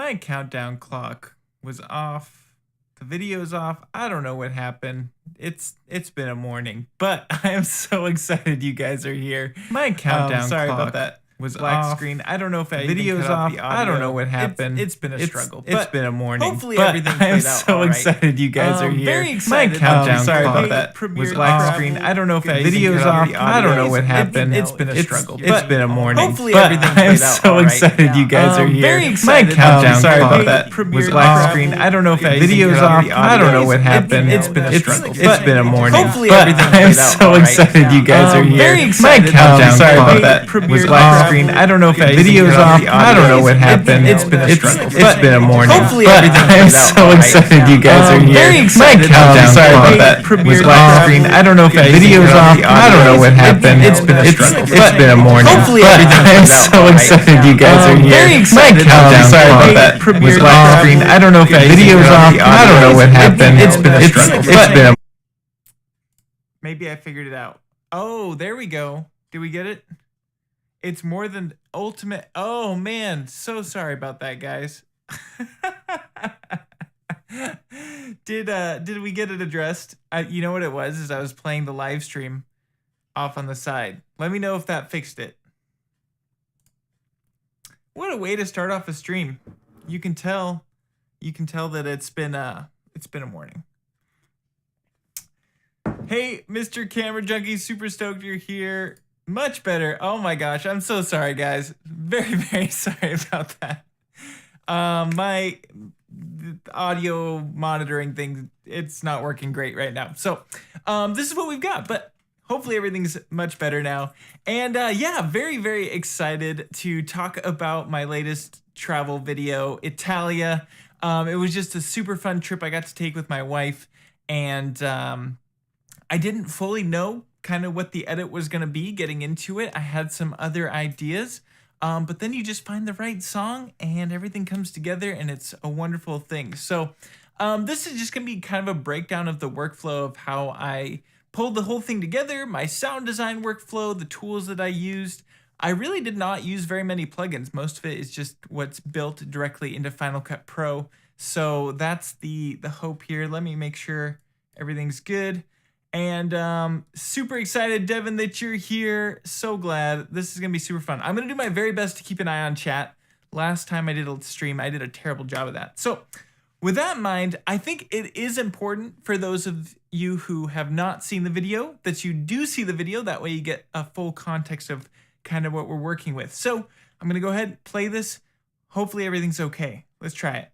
My countdown clock was off. The video's off. I don't know what happened. It's been a morning, but I am so excited you guys are here. My countdown sorry clock about that. was Black off. screen. I don't know if I Video's even cut off. the audio. I don't know what happened. It's been a struggle. It's been a morning. Hopefully but everything I'm played out so all right. excited you guys are here. Very excited. My countdown sorry clock about that. was Black off. screen. I don't know if I even Video's cut off. the I don't know audio. what happened. It's been a struggle. It's been a morning. Hopefully but everything I'm played out so all right. excited you guys are here. Very excited. My countdown sorry clock about that. was Black off. screen. I don't know if I Video's even cut off. the I don't know what happened. It's been a struggle. It's been a morning. Hopefully but everything I'm played out so all right. excited you guys are here. Very excited. My countdown sorry clock about that. was Black off. screen. I don't know if I even Video's cut off. the I don't know what happened. It's been a struggle. It's been a morning. Hopefully but everything I'm played out so all right. excited you guys are here. Very excited. My countdown sorry clock about that. was Black off. screen. I don't know if I Video's off. I don't know what happened. It's been a struggle. It's been a morning. Hopefully but everything I'm played out so all right. excited you guys are here. Very excited. My countdown sorry clock about that. was Black off. screen. I don't know if I even Video's cut off. the I don't know audio. what happened. It's been a struggle. It's been a Maybe I figured it out. Oh, there we go. Did we get it? It's more than ultimate. Oh man, so sorry about that, guys. Did we get it addressed? You know what it was? Is I was playing the live stream off on the side. Let me know if that fixed it. What a way to start off a stream. You can tell that it's been a morning. Hey, Mr. Camera Junkie, super stoked you're here. Much better. Oh my gosh, I'm so sorry, guys. Very, very sorry about that. My audio monitoring thing, it's not working great right now. So, this is what we've got, but hopefully everything's much better now. And yeah, very, very excited to talk about my latest travel video, ITALIA. It was just a super fun trip I got to take with my wife, and I didn't fully know kind of what the edit was going to be getting into it. I had some other ideas, but then you just find the right song and everything comes together and it's a wonderful thing. So this is just going to be kind of a breakdown of the workflow of how I pulled the whole thing together, my sound design workflow, the tools that I used. I really did not use very many plugins. Most of it is just what's built directly into Final Cut Pro. So that's the hope here. Let me make sure everything's good. And super excited, Devin, that you're here. So glad. This is going to be super fun. I'm going to do my very best to keep an eye on chat. Last time I did a stream, I did a terrible job of that. So with that in mind, I think it is important for those of you who have not seen the video that you do see the video. That way you get a full context of kind of what we're working with. So I'm going to go ahead and play this. Hopefully everything's okay. Let's try it.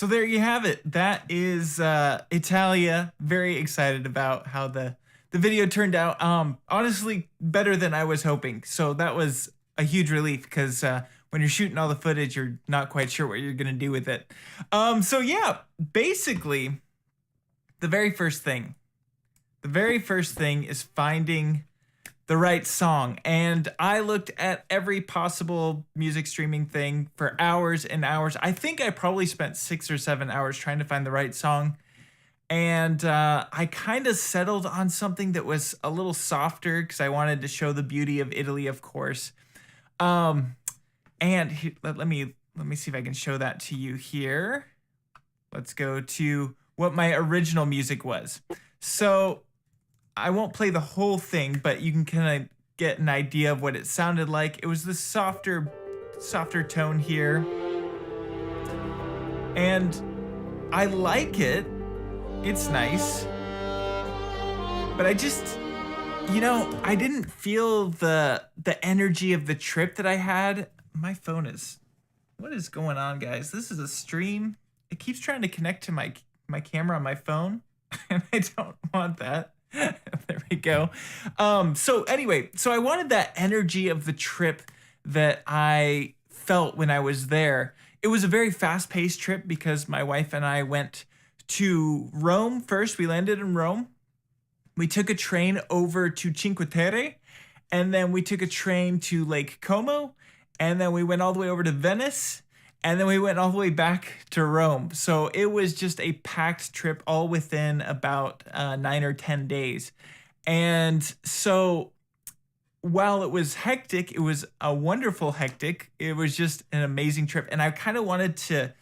So there you have it. That is Italia. Very excited about how the video turned out. Honestly, better than I was hoping. So that was a huge relief because when you're shooting all the footage, you're not quite sure what you're gonna do with it. So yeah, basically, the very first thing is finding the right song. And I looked at every possible music streaming thing for hours and hours. I think I probably spent 6 or 7 hours trying to find the right song. And I kind of settled on something that was a little softer because I wanted to show the beauty of Italy, of course. And let me see if I can show that to you here. Let's go to what my original music was. So I won't play the whole thing, but you can kind of get an idea of what it sounded like. It was this softer tone here. And I like it. It's nice. But I just, I didn't feel the energy of the trip that I had. My phone is, what is going on, guys? This is a stream. It keeps trying to connect to my camera on my phone, and I don't want that. There we go. So anyway, I wanted that energy of the trip that I felt when I was there. It was a very fast-paced trip because my wife and I went to Rome first. We landed in Rome. We took a train over to Cinque Terre, and then we took a train to Lake Como, and then we went all the way over to Venice, and then we went all the way back to Rome. So it was just a packed trip all within about 9 or 10 days. And so while it was hectic, it was a wonderful hectic. It was just an amazing trip. And I kind of wanted to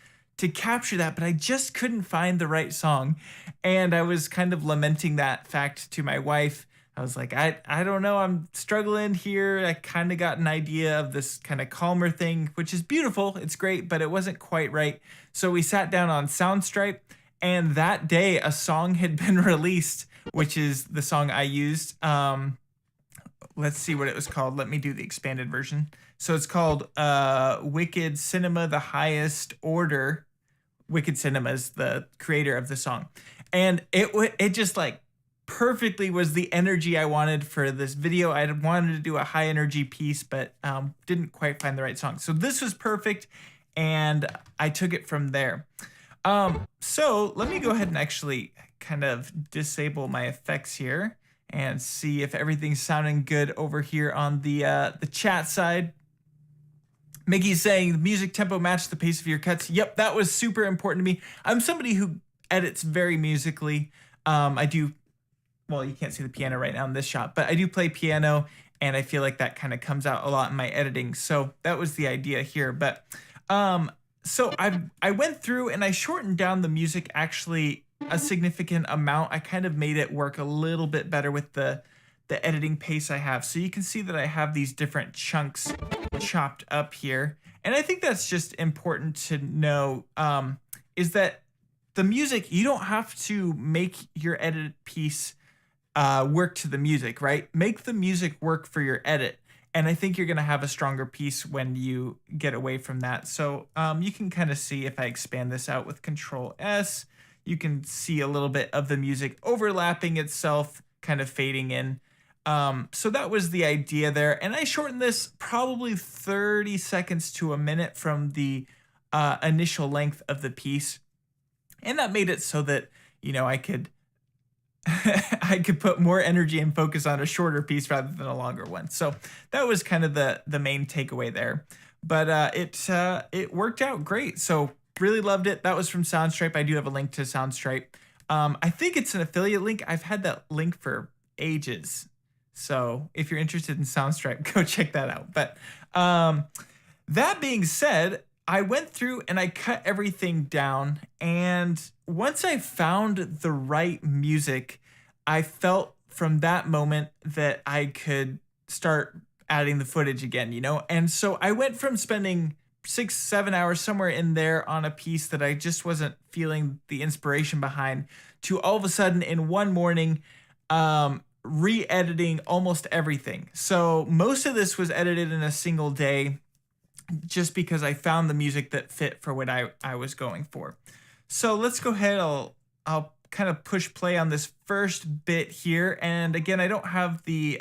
capture that, but I just couldn't find the right song. And I was kind of lamenting that fact to my wife. I was like, I don't know, I'm struggling here. I kind of got an idea of this kind of calmer thing, which is beautiful. It's great, but it wasn't quite right. So we sat down on Soundstripe, and that day a song had been released, which is the song I used. Let's see what it was called. Let me do the expanded version. So it's called Wicked Cinema, the Highest Order. Wicked Cinema is the creator of the song. And it just like perfectly was the energy I wanted for this video. I wanted to do a high energy piece, but didn't quite find the right song. So this was perfect, and I took it from there. So let me go ahead and actually kind of disable my effects here and see if everything's sounding good over here on the chat side. Mickey's saying the music tempo matched the pace of your cuts. Yep, that was super important to me. I'm somebody who edits very musically. I do, well, you can't see the piano right now in this shot, but I do play piano, and I feel like that kind of comes out a lot in my editing. So that was the idea here. But so I went through and I shortened down the music actually a significant amount. I kind of made it work a little bit better with the editing pace I have. So you can see that I have these different chunks chopped up here. And I think that's just important to know, is that the music, you don't have to make your edit piece work to the music, right? Make the music work for your edit. And I think you're going to have a stronger piece when you get away from that. So you can kind of see if I expand this out with Control S, you can see a little bit of the music overlapping itself, kind of fading in. So that was the idea there. And I shortened this probably 30 seconds to a minute from the initial length of the piece. And that made it so that, I could I could put more energy and focus on a shorter piece rather than a longer one. So that was kind of the main takeaway there. But it worked out great. So really loved it. That was from Soundstripe. I do have a link to Soundstripe. I think it's an affiliate link. I've had that link for ages. So if you're interested in Soundstripe, go check that out. But that being said, I went through and I cut everything down. And once I found the right music, I felt from that moment that I could start adding the footage again, And so I went from spending 6-7 hours somewhere in there on a piece that I just wasn't feeling the inspiration behind to all of a sudden in one morning, re-editing almost everything. So most of this was edited in a single day just because I found the music that fit for what I was going for. So let's go ahead. I'll kind of push play on this first bit here. And again, I don't have the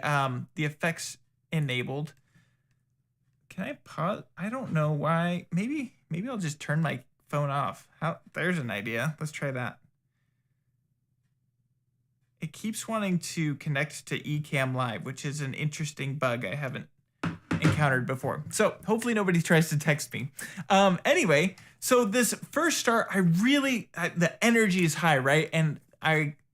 effects enabled. Can I pause? I don't know why. Maybe I'll just turn my phone off. There's an idea. Let's try that. It keeps wanting to connect to Ecamm Live, which is an interesting bug I haven't encountered before. So hopefully nobody tries to text me. Anyway, so this first start, the energy is high, right? And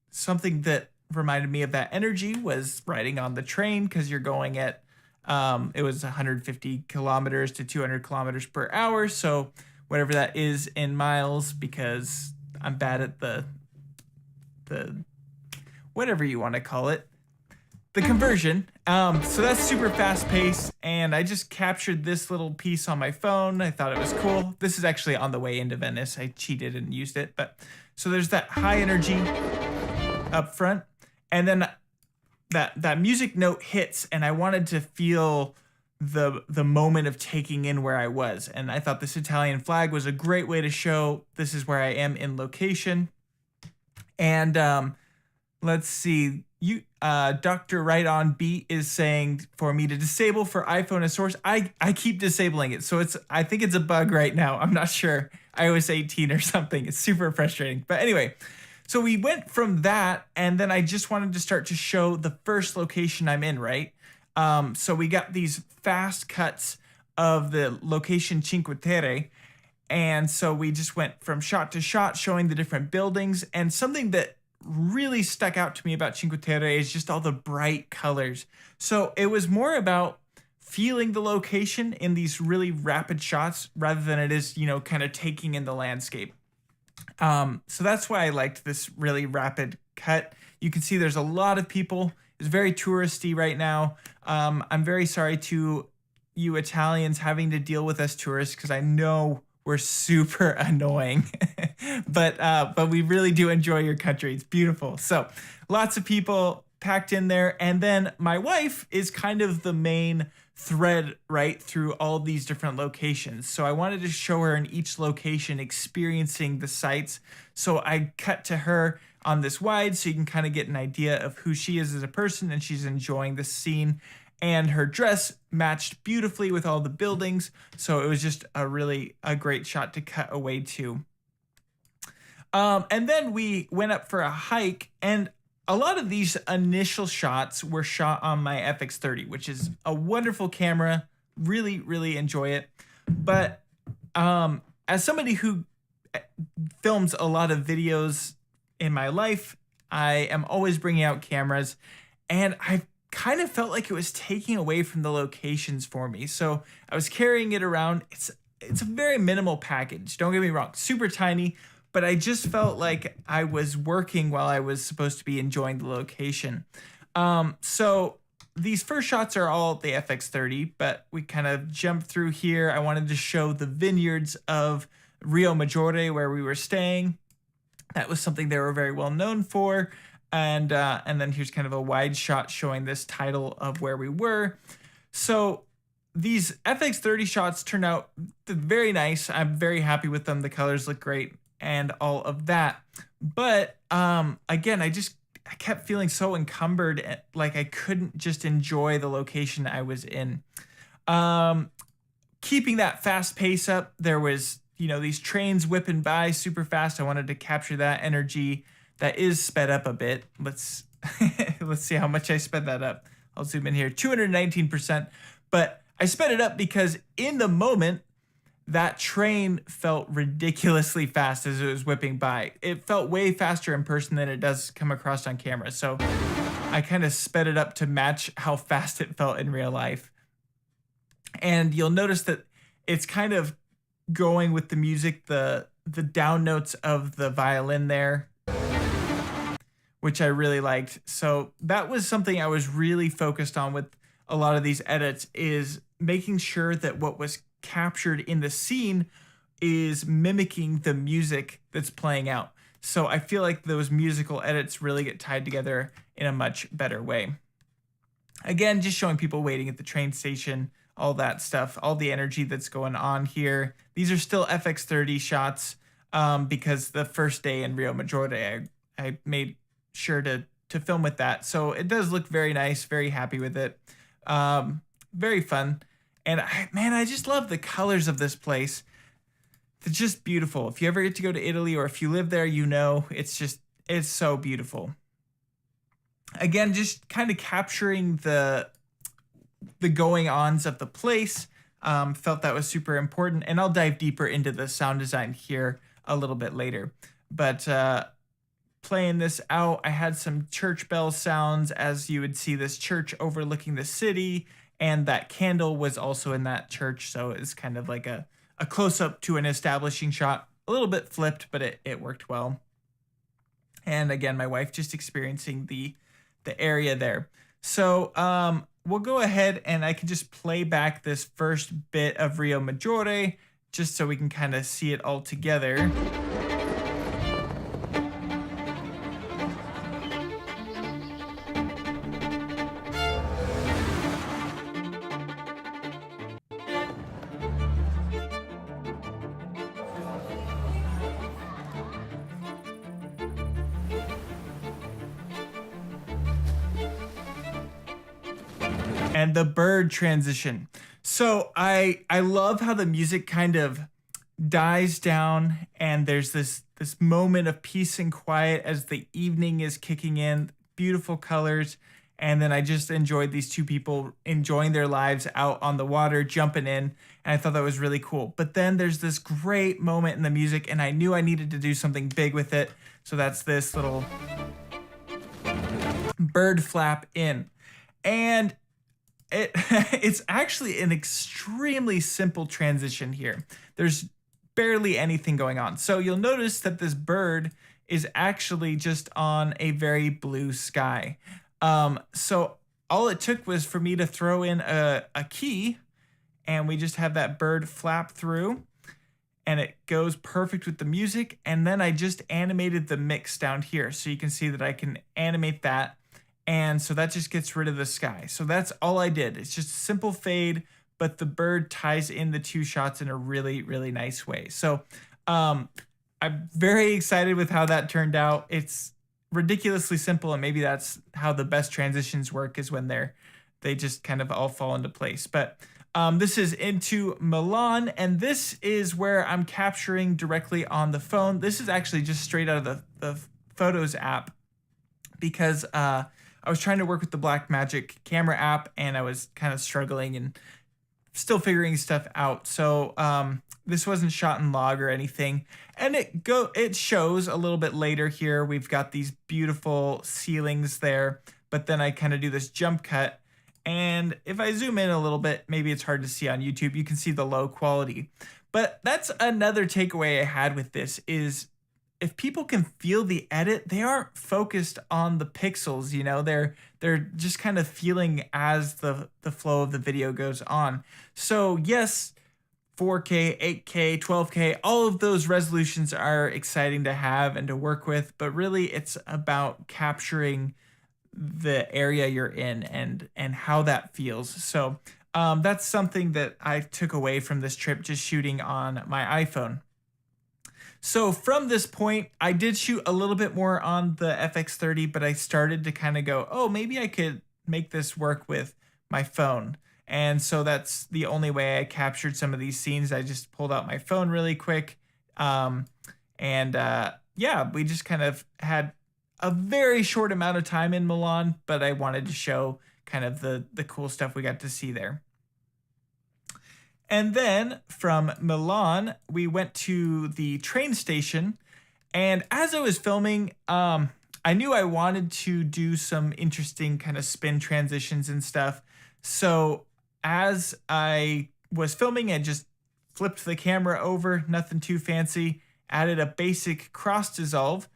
something that reminded me of that energy was riding on the train, because you're going at, it was 150 kilometers to 200 kilometers per hour. So whatever that is in miles, because I'm bad at the whatever you want to call it, the conversion. So that's super fast paced, and I just captured this little piece on my phone. I thought it was cool. This is actually on the way into Venice. I cheated and used it, but so there's that high energy up front, and then that music note hits, and I wanted to feel the moment of taking in where I was, and I thought this Italian flag was a great way to show this is where I am in location. And let's see. Dr. Right on Beat is saying for me to disable for iPhone as source. I keep disabling it. So I think it's a bug right now. I'm not sure. iOS 18 or something. It's super frustrating. But anyway, so we went from that, and then I just wanted to start to show the first location I'm in, right? So we got these fast cuts of the location Cinque Terre. And so we just went from shot to shot showing the different buildings, and something that really stuck out to me about Cinque Terre is just all the bright colors. So it was more about feeling the location in these really rapid shots rather than it is, kind of taking in the landscape. So that's why I liked this really rapid cut. You can see there's a lot of people. It's very touristy right now. I'm very sorry to you Italians having to deal with us tourists, because I know we're super annoying, but we really do enjoy your country. It's beautiful. So lots of people packed in there. And then my wife is kind of the main thread right through all these different locations. So I wanted to show her in each location experiencing the sights. So I cut to her on this wide so you can kind of get an idea of who she is as a person, and she's enjoying the scene. And her dress matched beautifully with all the buildings. So it was just a great shot to cut away to. And then we went up for a hike, and a lot of these initial shots were shot on my FX30, which is a wonderful camera. Really, really enjoy it. But as somebody who films a lot of videos in my life, I am always bringing out cameras, and I've kind of felt like it was taking away from the locations for me. So I was carrying it around. It's a very minimal package. Don't get me wrong, super tiny, but I just felt like I was working while I was supposed to be enjoying the location. So these first shots are all the FX30, but we kind of jumped through here. I wanted to show the vineyards of Rio Maggiore where we were staying. That was something they were very well known for. And then here's kind of a wide shot showing this title of where we were. So these FX30 shots turned out very nice. I'm very happy with them. The colors look great and all of that. But again, I kept feeling so encumbered, like I couldn't just enjoy the location I was in. Keeping that fast pace up, there was, these trains whipping by super fast. I wanted to capture that energy. That is sped up a bit. Let's see how much I sped that up. I'll zoom in here, 219%. But I sped it up because in the moment, that train felt ridiculously fast as it was whipping by. It felt way faster in person than it does come across on camera. So I kind of sped it up to match how fast it felt in real life. And you'll notice that it's kind of going with the music, the down notes of the violin there, which I really liked. So that was something I was really focused on with a lot of these edits, is making sure that what was captured in the scene is mimicking the music that's playing out. So I feel like those musical edits really get tied together in a much better way. Again, just showing people waiting at the train station, all that stuff, all the energy that's going on here. These are still FX30 shots. because the first day in Rio Majorde, I made sure to film with that. So it does look very nice, very happy with it. Very fun. And man, I just love the colors of this place. It's just beautiful. If you ever get to go to Italy or if you live there, you know, it's so beautiful. Again, just kind of capturing the going ons of the place. Felt that was super important, and I'll dive deeper into the sound design here a little bit later. But playing this out, I had some church bell sounds, as you would see this church overlooking the city, and that candle was also in that church, so it's kind of like a close-up to an establishing shot. A little bit flipped, but it worked well. And again, my wife just experiencing the area there. So we'll go ahead and I can just play back this first bit of Rio Maggiore just so we can kind of see it all together. And the bird transition. So I love how the music kind of dies down and there's this moment of peace and quiet as the evening is kicking in, beautiful colors. And then I just enjoyed these two people enjoying their lives out on the water, jumping in. And I thought that was really cool. But then there's this great moment in the music and I knew I needed to do something big with it. So that's this little bird flap in. And it's actually an extremely simple transition here. There's barely anything going on. So you'll notice that this bird is actually just on a very blue sky. So all it took was for me to throw in a key and we just have that bird flap through and it goes perfect with the music. And then I just animated the mix down here. So you can see that I can animate that. And so that just gets rid of the sky. So that's all I did. It's just a simple fade, but the bird ties in the two shots in a really, really nice way. So I'm very excited with how that turned out. It's ridiculously simple, and maybe that's how the best transitions work, is when they just kind of all fall into place. But this is into Milan, and this is where I'm capturing directly on the phone. This is actually just straight out of the Photos app, because I was trying to work with the Blackmagic Camera app and I was kind of struggling and still figuring stuff out. So this wasn't shot in log or anything. And it shows a little bit later here. We've got these beautiful ceilings there, but then I kind of do this jump cut. And if I zoom in a little bit, maybe it's hard to see on YouTube, you can see the low quality. But that's another takeaway I had with this is, if people can feel the edit, they aren't focused on the pixels, you know, they're just kind of feeling as the flow of the video goes on. So yes, 4K, 8K, 12K, all of those resolutions are exciting to have and to work with, but really it's about capturing the area you're in and how that feels. So that's something that I took away from this trip, just shooting on my iPhone. So from this point, I did shoot a little bit more on the FX30, but I started to kind of go, oh, maybe I could make this work with my phone. And so that's the only way I captured some of these scenes. I just pulled out my phone really quick. Yeah, we just kind of had a very short amount of time in Milan, but I wanted to show kind of the cool stuff we got to see there. And then from Milan, we went to the train station. And as I was filming, I knew I wanted to do some interesting kind of spin transitions and stuff. So as I was filming, I just flipped the camera over, nothing too fancy, added a basic cross dissolve.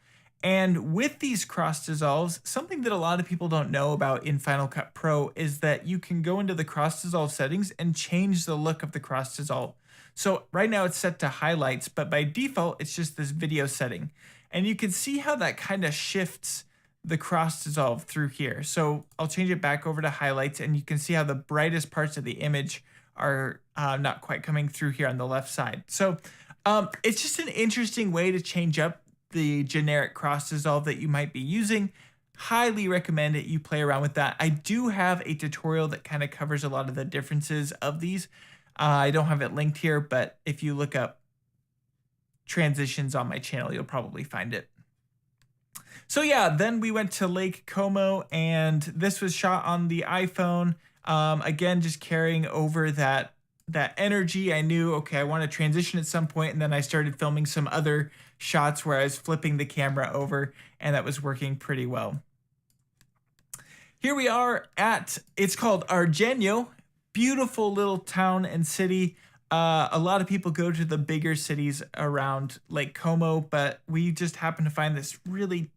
And with these cross dissolves, something that a lot of people don't know about in Final Cut Pro is that you can go into the cross dissolve settings and change the look of the cross dissolve. So right now it's set to highlights, but by default, it's just this video setting. And you can see how that kind of shifts the cross dissolve through here. So I'll change it back over to highlights, and you can see how the brightest parts of the image are not quite coming through here on the left side. So It's just an interesting way to change up the generic cross dissolve that you might be using. Highly recommend it. You play around with that. I do have a tutorial that kind of covers a lot of the differences of these. I don't have it linked here, but if you look up transitions on my channel, you'll probably find it. So yeah, then we went to Lake Como, and this was shot on the iPhone. Again, just carrying over that energy. I knew, okay, I want to transition at some point, and then I started filming some other shots where I was flipping the camera over, and that was working pretty well. Here we are at, it's called Argenio, beautiful little town and city. A lot of people go to the bigger cities around Lake Como, but we just happened to find this really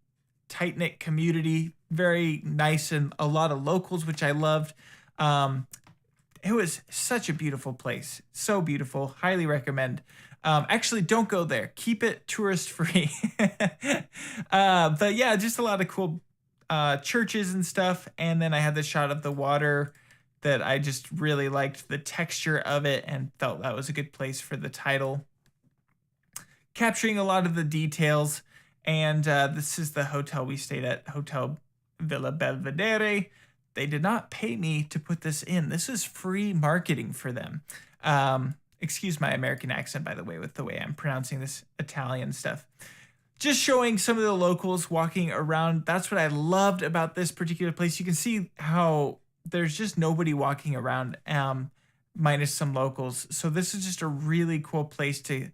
tight-knit community, very nice, and a lot of locals, which I loved. It was such a beautiful place. So beautiful. Highly recommend. Actually, don't go there. Keep it tourist free. But yeah, just a lot of cool churches and stuff. And then I had the shot of the water that I just really liked the texture of it and felt that was a good place for the title. Capturing a lot of the details. And this is the hotel we stayed at, Hotel Villa Belvedere. They did not pay me to put this in. This is free marketing for them. Excuse my American accent, by the way, with the way I'm pronouncing this Italian stuff. Just showing some of the locals walking around. That's what I loved about this particular place. You can see how there's just nobody walking around, minus some locals. So this is just a really cool place to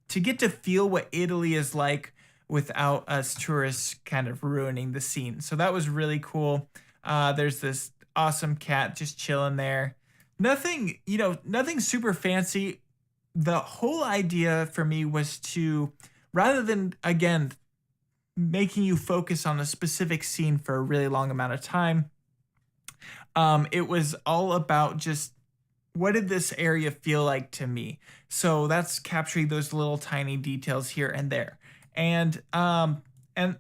get to feel what Italy is like without us tourists kind of ruining the scene. So that was really cool. There's this awesome cat just chilling there. Nothing, nothing super fancy. The whole idea for me was to, rather than, again, making you focus on a specific scene for a really long amount of time, it was all about just, what did this area feel like to me? So that's capturing those little tiny details here and there. And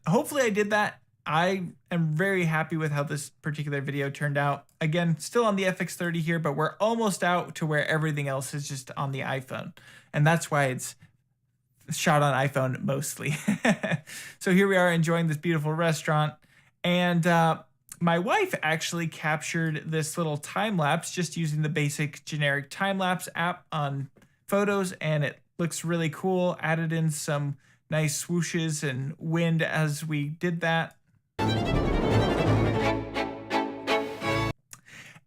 hopefully I did that. I am very happy with how this particular video turned out. Again, still on the FX30 here, but we're almost out to where everything else is just on the iPhone. And that's why it's shot on iPhone mostly. So here we are enjoying this beautiful restaurant. And my wife actually captured this little time lapse just using the basic generic time lapse app on photos, and it looks really cool. Added in some nice swooshes and wind as we did that.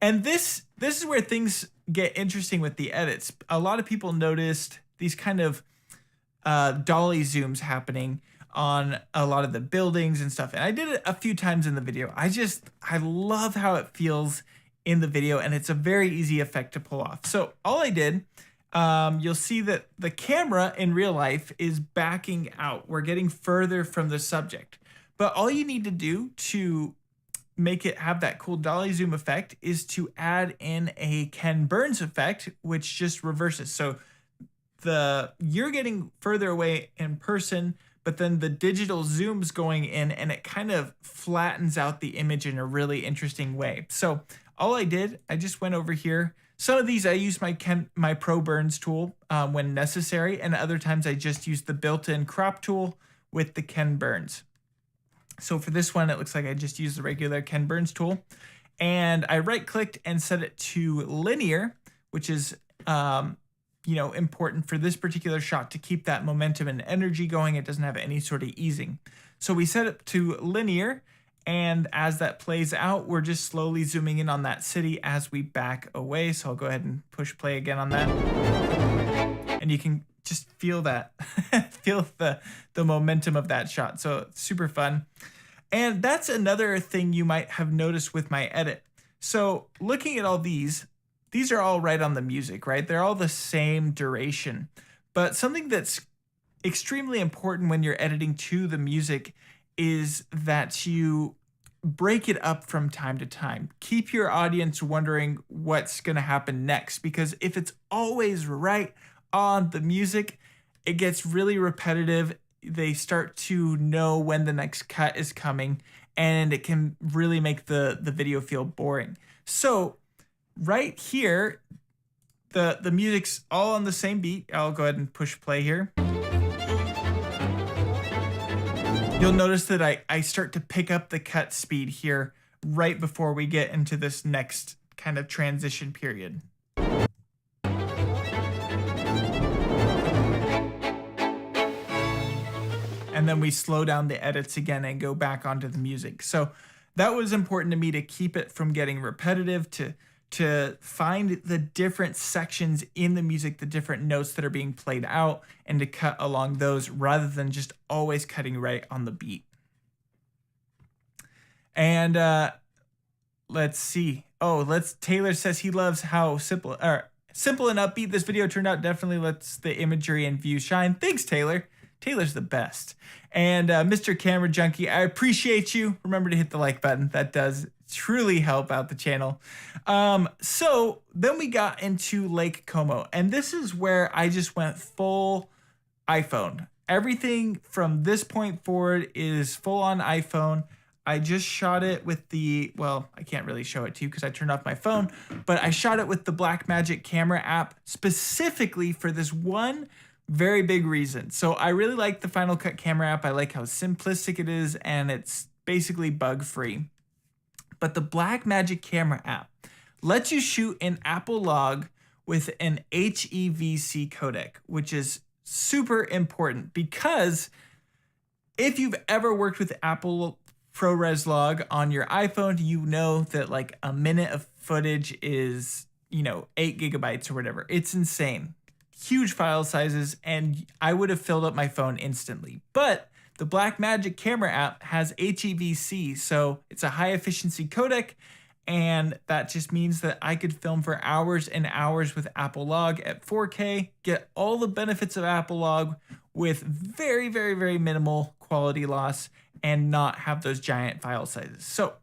And this is where things get interesting with the edits. A lot of people noticed these kind of dolly zooms happening on a lot of the buildings and stuff. And I did it a few times in the video. I love how it feels in the video, and it's a very easy effect to pull off. So all I did, you'll see that the camera in real life is backing out. We're getting further from the subject. But all you need to do to make it have that cool dolly zoom effect is to add in a Ken Burns effect, which just reverses. So you're getting further away in person, but then the digital zoom's going in and it kind of flattens out the image in a really interesting way. So all I did, I just went over here. Some of these I use my Pro Burns tool when necessary, and other times I just use the built-in crop tool with the Ken Burns. So for this one, it looks like I just used the regular Ken Burns tool, and I right-clicked and set it to linear, which is important for this particular shot to keep that momentum and energy going. It doesn't have any sort of easing. So we set it to linear, and as that plays out, we're just slowly zooming in on that city as we back away. So I'll go ahead and push play again on that. And you can just feel that, feel the momentum of that shot. So it's super fun. And that's another thing you might have noticed with my edit. So looking at all these are all right on the music, right? They're all the same duration. But something that's extremely important when you're editing to the music is that you break it up from time to time. Keep your audience wondering what's going to happen next, because if it's always right on the music, it gets really repetitive. They start to know when the next cut is coming, and it can really make the video feel boring. So right here, the music's all on the same beat. I'll go ahead and push play here. You'll notice that I start to pick up the cut speed here right before we get into this next kind of transition period. And then we slow down the edits again and go back onto the music. So that was important to me, to keep it from getting repetitive, to find the different sections in the music, the different notes that are being played out, and to cut along those rather than just always cutting right on the beat. And let's see. Taylor says he loves how simple and upbeat this video turned out. Definitely lets the imagery and view shine. Thanks, Taylor. Taylor's the best. And Mr. Camera Junkie, I appreciate you. Remember to hit the like button. That does truly help out the channel. So then we got into Lake Como, and this is where I just went full iPhone. Everything from this point forward is full on iPhone. I just shot it with I can't really show it to you because I turned off my phone, but I shot it with the Blackmagic Camera app specifically for this one very big reason. So I really like the Final Cut Camera app. I like how simplistic it is, and it's basically bug-free. But the Blackmagic Camera app lets you shoot an Apple log with an HEVC codec, which is super important because if you've ever worked with Apple ProRes log on your iPhone, you know that like a minute of footage is, 8 gigabytes or whatever. It's insane. Huge file sizes, and I would have filled up my phone instantly. But the Blackmagic Camera app has HEVC, so it's a high efficiency codec, and that just means that I could film for hours and hours with Apple Log at 4K, get all the benefits of Apple Log with very, very, very minimal quality loss, and not have those giant file sizes. So,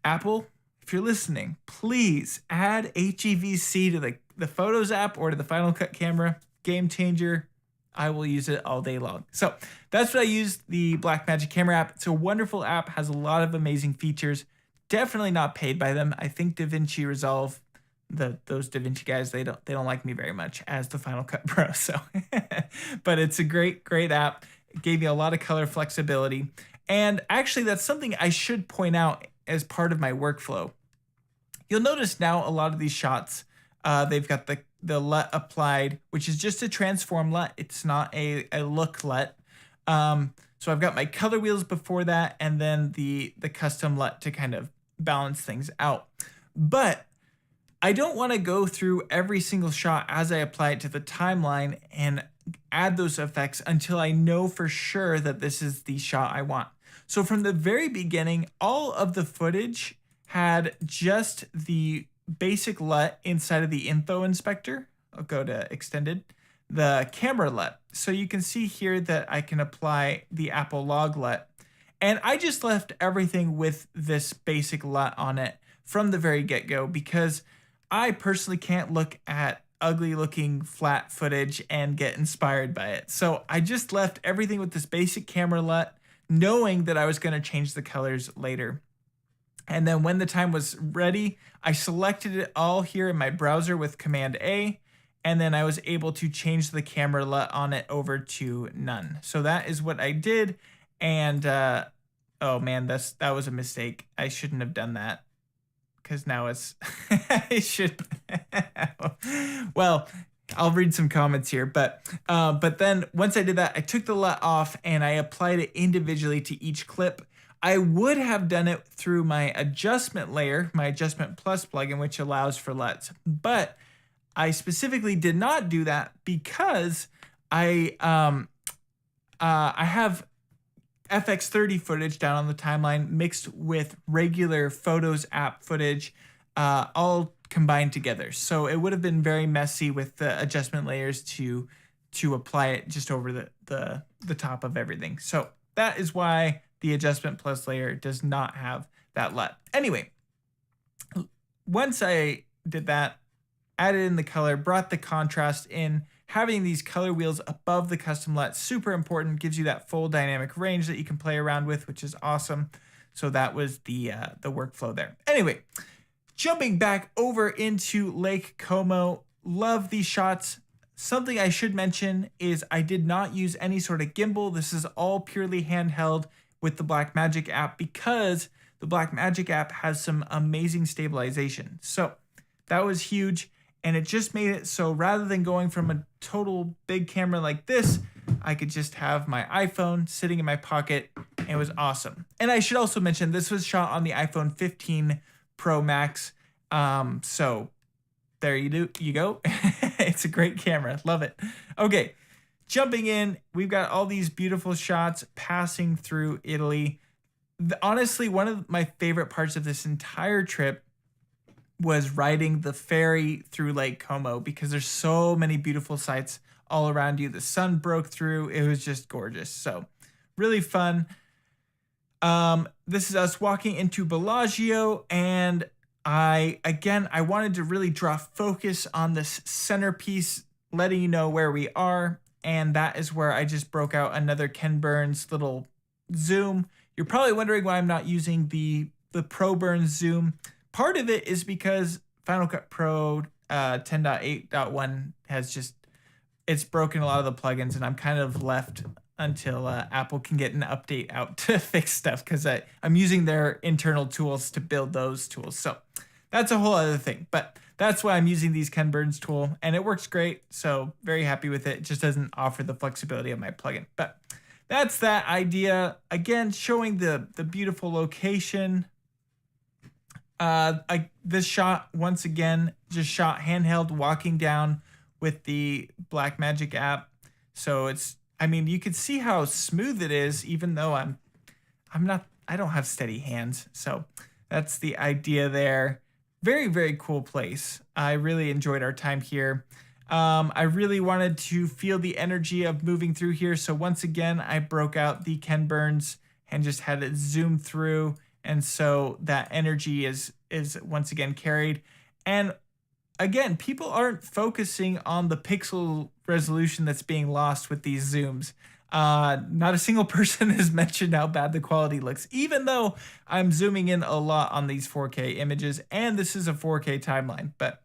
Apple, if you're listening, please add HEVC to the Photos app or to the Final Cut Camera. Game changer. I will use it all day long. So that's what I use the Blackmagic Camera app. It's a wonderful app, has a lot of amazing features. Definitely not paid by them. I think DaVinci Resolve, those DaVinci guys, they don't like me very much as the Final Cut Pro. So, but it's a great app. It gave me a lot of color flexibility, and actually that's something I should point out as part of my workflow. You'll notice now a lot of these shots, they've got the LUT applied, which is just a transform LUT. It's not a look LUT. So I've got my color wheels before that, and then the custom LUT to kind of balance things out. But I don't want to go through every single shot as I apply it to the timeline and add those effects until I know for sure that this is the shot I want. So from the very beginning, all of the footage had just the basic LUT inside of the info inspector. I'll go to extended, the camera LUT. So you can see here that I can apply the Apple Log LUT. And I just left everything with this basic LUT on it from the very get-go because I personally can't look at ugly looking flat footage and get inspired by it. So I just left everything with this basic camera LUT, knowing that I was going to change the colors later. And then when the time was ready, I selected it all here in my browser with Command A, and then I was able to change the camera LUT on it over to none. So that is what I did. And oh man, that was a mistake. I shouldn't have done that, because now it's I should. Well, I'll read some comments here, but then once I did that, I took the LUT off and I applied it individually to each clip. I would have done it through my adjustment layer, my Adjustment Plus plugin, which allows for LUTs, but I specifically did not do that because I have FX30 footage down on the timeline mixed with regular Photos app footage, all combined together. So it would have been very messy with the adjustment layers to apply it just over the top of everything. So that is why the Adjustment Plus layer does not have that LUT. Anyway, once I did that, added in the color, brought the contrast in, having these color wheels above the custom LUT, super important, gives you that full dynamic range that you can play around with, which is awesome. So that was the workflow there. Anyway, Jumping back over into Lake Como, love these shots. Something I should mention is I did not use any sort of gimbal. This is all purely handheld with the Blackmagic app because the Blackmagic app has some amazing stabilization. So that was huge, and it just made it so rather than going from a total big camera like this, I could just have my iPhone sitting in my pocket. It was awesome. And I should also mention this was shot on the iPhone 15 Pro Max. So there you go. It's a great camera. Love it. Okay, jumping in, we've got all these beautiful shots passing through Italy. Honestly, one of my favorite parts of this entire trip was riding the ferry through Lake Como because there's so many beautiful sights all around you. The sun broke through. It was just gorgeous. So really fun. This is us walking into Bellagio, and I wanted to really draw focus on this centerpiece, letting you know where we are. And that is where I just broke out another Ken Burns little zoom. You're probably wondering why I'm not using the Pro Burns zoom. Part of it is because Final Cut Pro 10.8.1 has just, it's broken a lot of the plugins, and I'm kind of left until Apple can get an update out to fix stuff because I'm using their internal tools to build those tools. So that's a whole other thing, but that's why I'm using these Ken Burns tool, and it works great. So very happy with it. It just doesn't offer the flexibility of my plugin, but that's that idea. Again, showing the beautiful location. This shot, once again, just shot handheld walking down with the Blackmagic app. So it's, I mean, you can see how smooth it is, even though I don't have steady hands. So that's the idea there. Very, very cool place. I really enjoyed our time here. I really wanted to feel the energy of moving through here. So once again, I broke out the Ken Burns and just had it zoom through. And so that energy is once again carried. And again, people aren't focusing on the pixel resolution that's being lost with these zooms. Not a single person has mentioned how bad the quality looks, even though I'm zooming in a lot on these 4K images, and this is a 4K timeline. But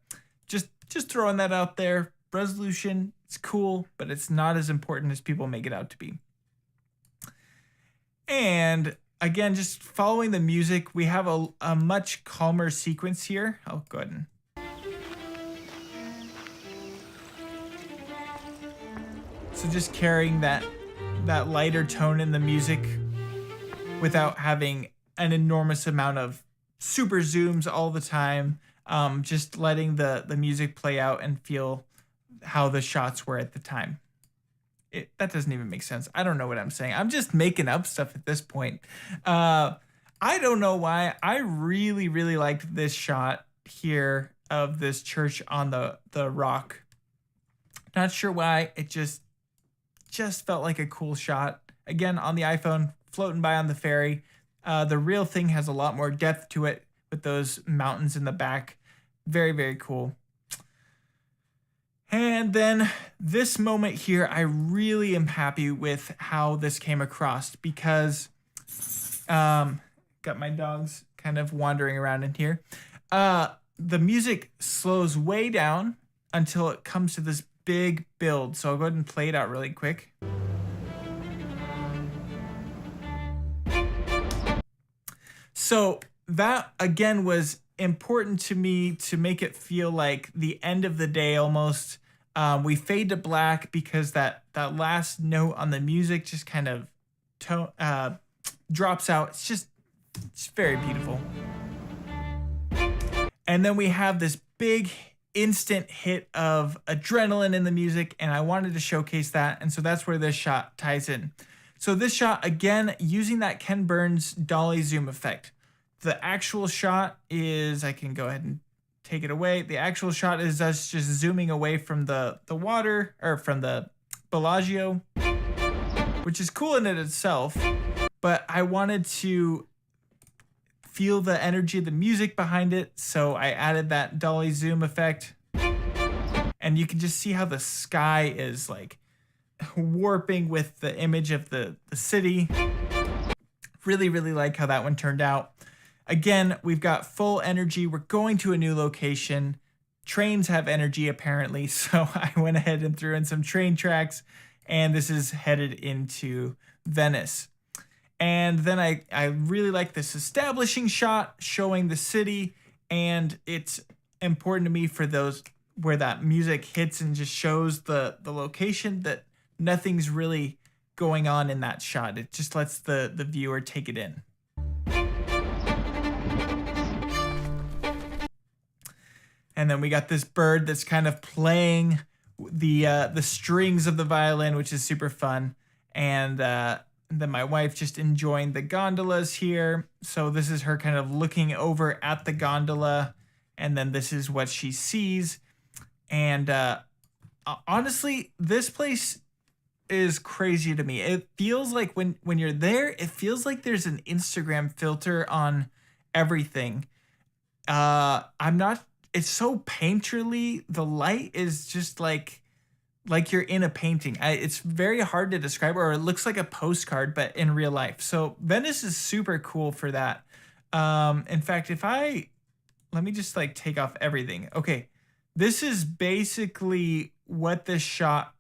just throwing that out there. Resolution, it's cool, but it's not as important as people make it out to be. And again, just following the music, we have a much calmer sequence here. I'll go ahead and... So just carrying that lighter tone in the music without having an enormous amount of super zooms all the time. Just letting the music play out and feel how the shots were at the time. That doesn't even make sense. I don't know what I'm saying. I'm just making up stuff at this point. I don't know why. I really, really liked this shot here of this church on the rock. Not sure why. It just felt like a cool shot. Again, on the iPhone, floating by on the ferry. The real thing has a lot more depth to it with those mountains in the back. Very, very cool. And then this moment here, I really am happy with how this came across because got my dogs kind of wandering around in here. The music slows way down until it comes to this big build. So I'll go ahead and play it out really quick. So that again was important to me to make it feel like the end of the day almost. We fade to black because that last note on the music just kind of drops out. It's very beautiful. And then we have this big instant hit of adrenaline in the music, and I wanted to showcase that. And so that's where this shot ties in. So this shot, again, using that Ken Burns dolly zoom effect. The actual shot is, I can go ahead and take it away. The actual shot is us just zooming away from the water, or from the Bellagio, which is cool in it itself. But I wanted to feel the energy of the music behind it, so I added that dolly zoom effect. And you can just see how the sky is like warping with the image of the city. Really, really like how that one turned out. Again, we've got full energy. We're going to a new location. Trains have energy apparently, so I went ahead and threw in some train tracks, and this is headed into Venice. And then I really like this establishing shot showing the city, and it's important to me for those where that music hits and just shows the location that nothing's really going on in that shot. It just lets the viewer take it in. And then we got this bird that's kind of playing the strings of the violin, which is super fun. And then my wife just enjoying the gondolas here. So this is her kind of looking over at the gondola, and then this is what she sees. And honestly, this place is crazy to me. It feels like when you're there, it feels like there's an Instagram filter on everything. I'm not. It's so painterly. The light is just like you're in a painting. It's very hard to describe, or it looks like a postcard, but in real life. So Venice is super cool for that. In fact, let me just like take off everything. Okay, this is basically what this shot.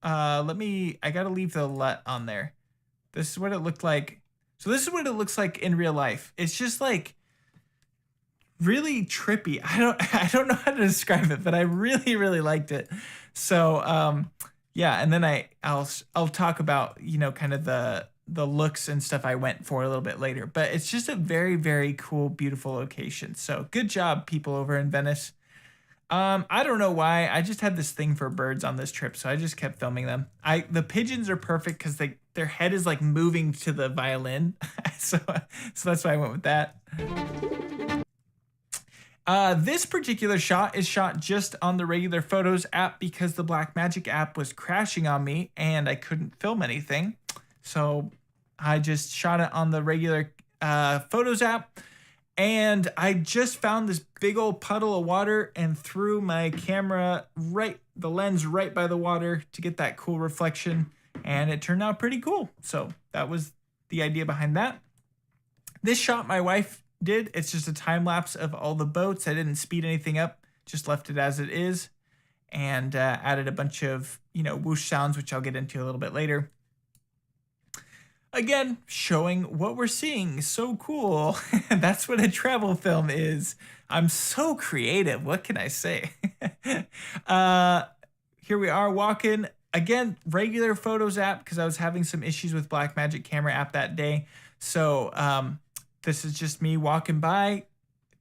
I gotta leave the LUT on there. This is what it looked like. So this is what it looks like in real life. It's just like really trippy. I don't know how to describe it, but I really, really liked it. So yeah, and then I'll talk about, kind of the looks and stuff I went for a little bit later. But it's just a very, very cool, beautiful location. So good job, people over in Venice. I don't know why. I just had this thing for birds on this trip, so I just kept filming them. The pigeons are perfect because their head is like moving to the violin. so that's why I went with that. This particular shot is shot just on the regular Photos app because the Blackmagic app was crashing on me and I couldn't film anything. So I just shot it on the regular Photos app, and I just found this big old puddle of water and threw my camera the lens right by the water to get that cool reflection, and it turned out pretty cool. So that was the idea behind that. This shot my wife did. It's just a time lapse of all the boats. I didn't speed anything up, just left it as it is, and added a bunch of whoosh sounds, which I'll get into a little bit later. Again, showing what we're seeing. So cool. That's what a travel film is. I'm so creative. What can I say? Here we are walking. Again, regular Photos app because I was having some issues with Blackmagic Camera app that day. So this is just me walking by.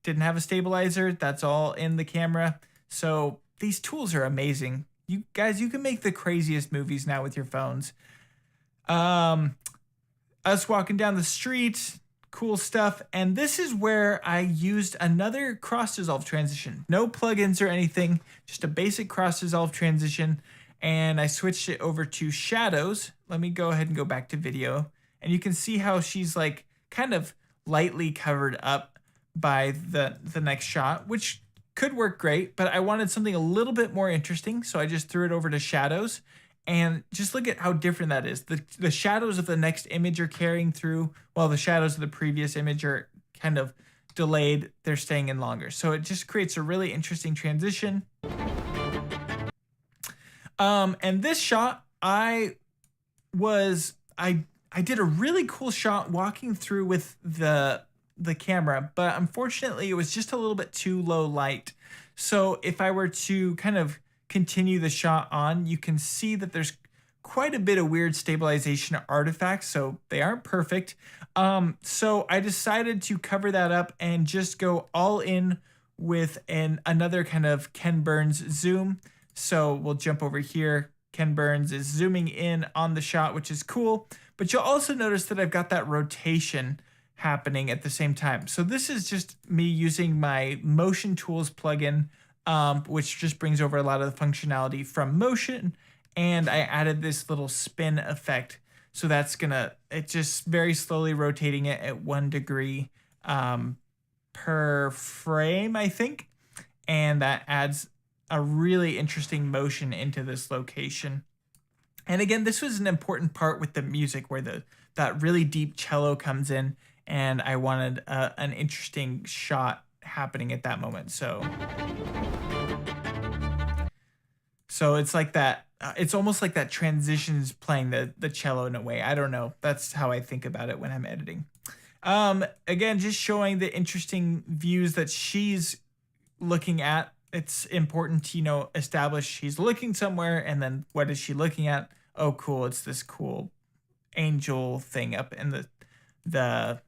Didn't have a stabilizer. That's all in the camera. So these tools are amazing. You guys, you can make the craziest movies now with your phones. Us walking down the street, cool stuff. And this is where I used another cross dissolve transition. No plugins or anything, just a basic cross dissolve transition. And I switched it over to shadows. Let me go ahead and go back to video. And you can see how she's like kind of lightly covered up by the next shot, which could work great, but I wanted something a little bit more interesting. So I just threw it over to shadows. And just look at how different that is. The shadows of the next image are carrying through, while the shadows of the previous image are kind of delayed. They're staying in longer. So it just creates a really interesting transition. And this shot, I did a really cool shot walking through with the camera, but unfortunately it was just a little bit too low light. So if I were to kind of continue the shot on, you can see that there's quite a bit of weird stabilization artifacts, so they aren't perfect. So I decided to cover that up and just go all in with another kind of Ken Burns zoom. So we'll jump over here. Ken Burns is zooming in on the shot, which is cool, but you'll also notice that I've got that rotation happening at the same time. So this is just me using my Motion Tools plugin, which just brings over a lot of the functionality from Motion. And I added this little spin effect. So that's it's just very slowly rotating it at 1 degree per frame, I think. And that adds a really interesting motion into this location. And again, this was an important part with the music where that really deep cello comes in and I wanted an interesting shot happening at that moment. So it's like that. It's almost like that transitions playing the cello in a way. I don't know. That's how I think about it when I'm editing. Again, just showing the interesting views that she's looking at. It's important to, you know, establish she's looking somewhere, and then what is she looking at? Oh, cool. It's this cool angel thing up in the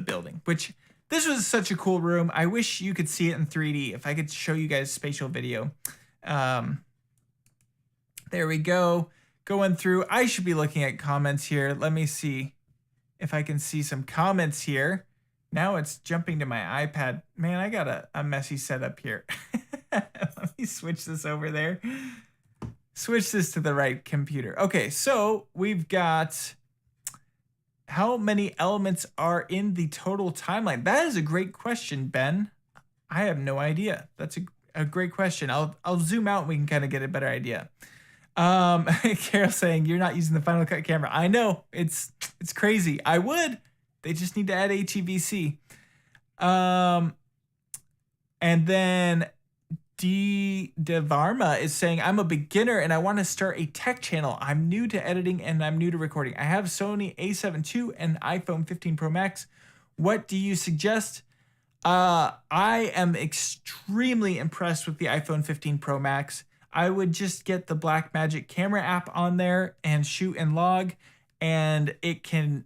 building, which this was such a cool room. I wish you could see it in 3D. If I could show you guys spatial video. There we go. Going through. I should be looking at comments here. Let me see if I can see some comments here. Now it's jumping to my iPad. Man, I got a messy setup here. Let me switch this over there. Switch this to the right computer. Okay, so we've got how many elements are in the total timeline? That is a great question, Ben. I have no idea. That's a great question. I'll zoom out and we can kind of get a better idea. Carol saying you're not using the Final Cut camera. I know, it's crazy. I would. They just need to add HEVC. And then Devarma is saying, I'm a beginner and I want to start a tech channel. I'm new to editing and I'm new to recording. I have Sony a7 II and iPhone 15 Pro Max. What do you suggest? I am extremely impressed with the iPhone 15 Pro Max. I would just get the Blackmagic Camera app on there and shoot and log, and it can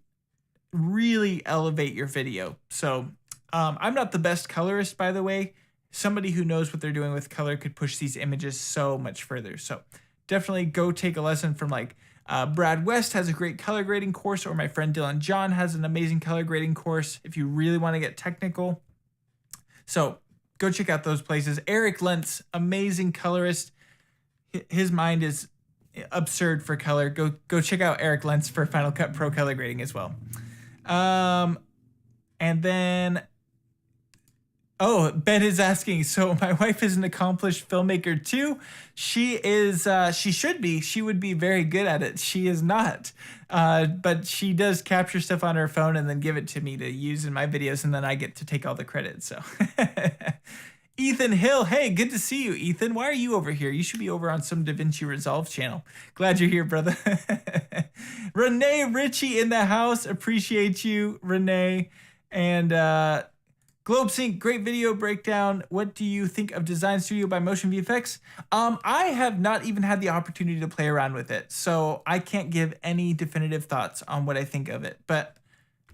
really elevate your video. So I'm not the best colorist, by the way. Somebody who knows what they're doing with color could push these images so much further. So definitely go take a lesson from like Brad West has a great color grading course, or my friend Dylan John has an amazing color grading course if you really want to get technical. So go check out those places. Eric Lentz, amazing colorist. His mind is absurd for color. Go check out Eric Lentz for Final Cut Pro color grading as well. And then, oh, Ben is asking, so my wife is an accomplished filmmaker too. She is, she should be. She would be very good at it. She is not. But she does capture stuff on her phone and then give it to me to use in my videos, and then I get to take all the credit. So Ethan Hill, hey, good to see you, Ethan. Why are you over here? You should be over on some DaVinci Resolve channel. Glad you're here, brother. Renee Ritchie in the house. Appreciate you, Renee. And GlobeSync, great video breakdown. What do you think of Design Studio by Motion VFX? I have not even had the opportunity to play around with it, so I can't give any definitive thoughts on what I think of it. But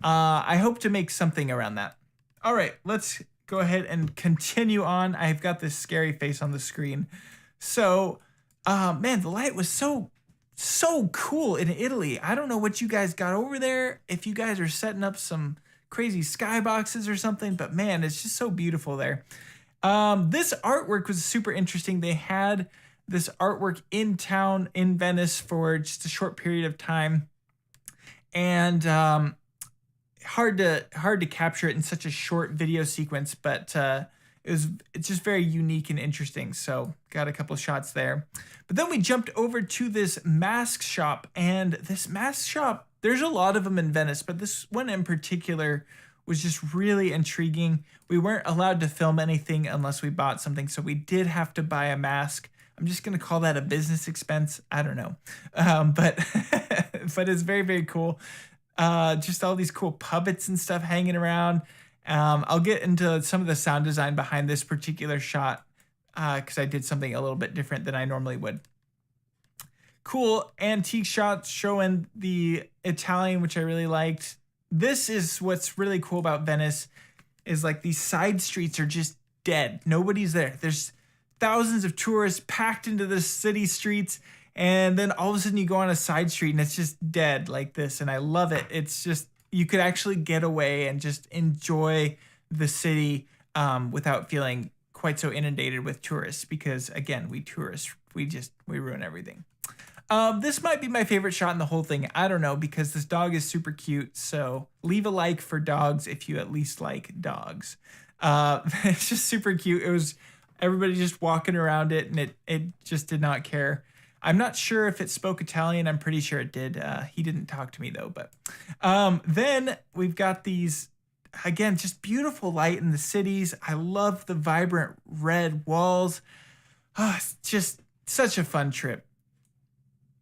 I hope to make something around that. All right, let's go ahead and continue on. I've got this scary face on the screen. So, man, the light was so cool in Italy. I don't know what you guys got over there, if you guys are setting up some crazy skyboxes or something, but man, it's just so beautiful there. This artwork was super interesting. They had this artwork in town in Venice for just a short period of time, and hard to capture it in such a short video sequence, but it's just very unique and interesting. So got a couple shots there. But then we jumped over to this mask shop, and this mask shop, there's a lot of them in Venice, but this one in particular was just really intriguing. We weren't allowed to film anything unless we bought something, so we did have to buy a mask. I'm just gonna call that a business expense. I don't know, but it's very, very cool. Just all these cool puppets and stuff hanging around. I'll get into some of the sound design behind this particular shot because I did something a little bit different than I normally would. Cool antique shots showing the Italian, which I really liked. This is what's really cool about Venice, is like these side streets are just dead. Nobody's there. There's thousands of tourists packed into the city streets, and then all of a sudden you go on a side street and it's just dead like this, and I love it. It's just, you could actually get away and just enjoy the city without feeling quite so inundated with tourists, because again, we tourists, we ruin everything. This might be my favorite shot in the whole thing. I don't know, because this dog is super cute. So leave a like for dogs if you at least like dogs. It's just super cute. It was everybody just walking around it, and it just did not care. I'm not sure if it spoke Italian. I'm pretty sure it did. He didn't talk to me though. But then we've got these, again, just beautiful light in the cities. I love the vibrant red walls. Oh, it's just such a fun trip.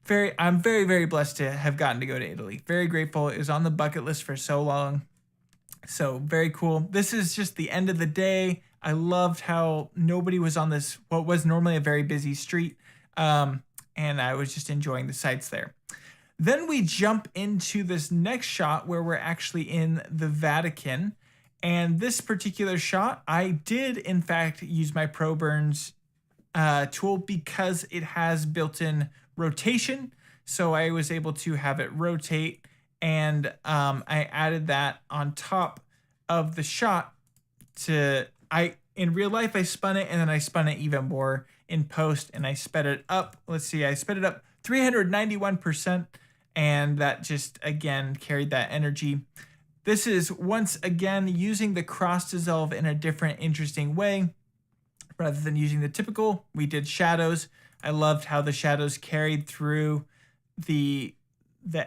I'm very, very blessed to have gotten to go to Italy. Very grateful. It was on the bucket list for so long. So very cool. This is just the end of the day. I loved how nobody was on this, what was normally a very busy street. And I was just enjoying the sights there. Then we jump into this next shot where we're actually in the Vatican. And this particular shot, I did in fact use my ProBurns tool because it has built-in rotation. So I was able to have it rotate, and I added that on top of the shot in real life I spun it, and then I spun it even more in post, and I sped it up. Let's see, I sped it up 391%, and that just again carried that energy. This is once again using the cross dissolve in a different, interesting way. Rather than using the typical, we did shadows. I loved how the shadows carried through the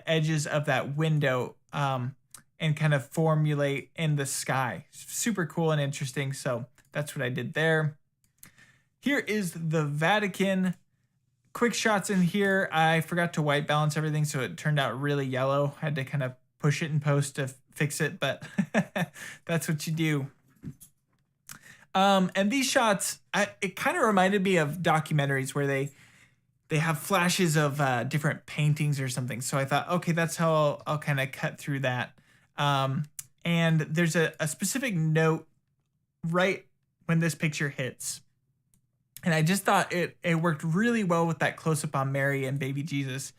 edges of that window and kind of formulate in the sky. Super cool and interesting. So that's what I did there. Here is the Vatican. Quick shots in here. I forgot to white balance everything, so it turned out really yellow. Had to kind of push it in post to fix it, but that's what you do. And these shots, it kind of reminded me of documentaries where they have flashes of different paintings or something. So I thought, okay, that's how I'll kind of cut through that. And there's a specific note right when this picture hits. And I just thought it worked really well with that close-up on Mary and baby Jesus.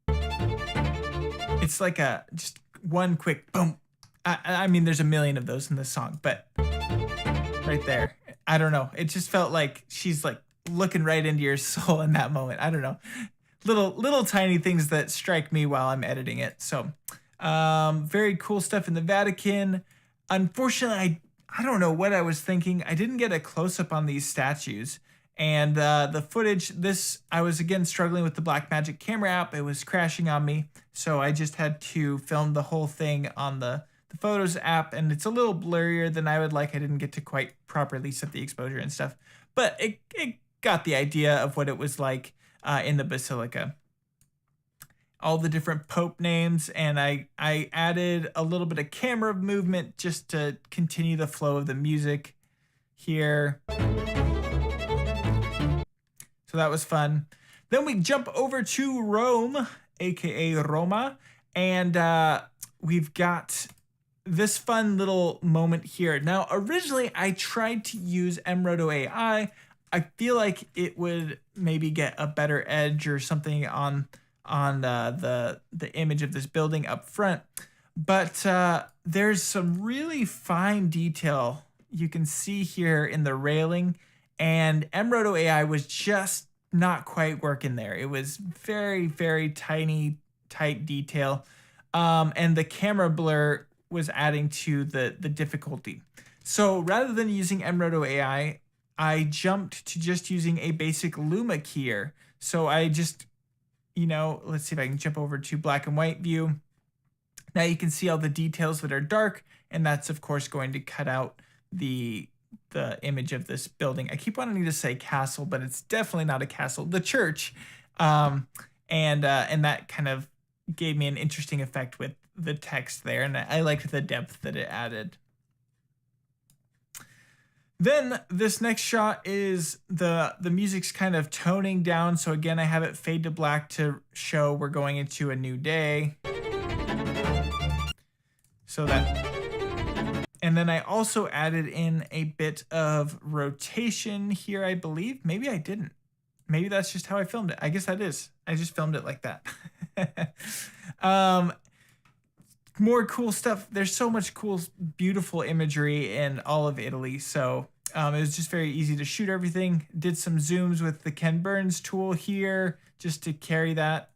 It's like just one quick boom. I mean, there's a million of those in this song, but right there, I don't know. It just felt like she's like looking right into your soul in that moment. I don't know. Little tiny things that strike me while I'm editing it. So very cool stuff in the Vatican. Unfortunately, I don't know what I was thinking. I didn't get a close-up on these statues. And the footage, I was again struggling with the Blackmagic Camera app. It was crashing on me. So I just had to film the whole thing on the Photos app. And it's a little blurrier than I would like. I didn't get to quite properly set the exposure and stuff. But it got the idea of what it was like in the Basilica. All the different Pope names, and I added a little bit of camera movement just to continue the flow of the music here. So that was fun. Then we jump over to Rome, aka Roma, and we've got this fun little moment here. Now, originally I tried to use Mroto AI. I feel like it would maybe get a better edge or something on the image of this building up front, but there's some really fine detail you can see here in the railing, and Mroto AI was just not quite working there. It was very, very tiny, tight detail, and the camera blur was adding to the difficulty. So rather than using Mroto AI, I jumped to just using a basic Luma keyer. So I just, let's see if I can jump over to black and white view. Now you can see all the details that are dark, and that's of course going to cut out the image of this building. I keep wanting to say castle, but it's definitely not a castle, the church. And that kind of gave me an interesting effect with the text there, and I liked the depth that it added. Then this next shot is the music's kind of toning down. So again, I have it fade to black to show we're going into a new day. And then I also added in a bit of rotation here, I believe. Maybe I didn't. Maybe that's just how I filmed it. I guess that is. I just filmed it like that. More cool stuff. There's so much cool, beautiful imagery in all of Italy. So it was just very easy to shoot everything. Did some zooms with the Ken Burns tool here just to carry that.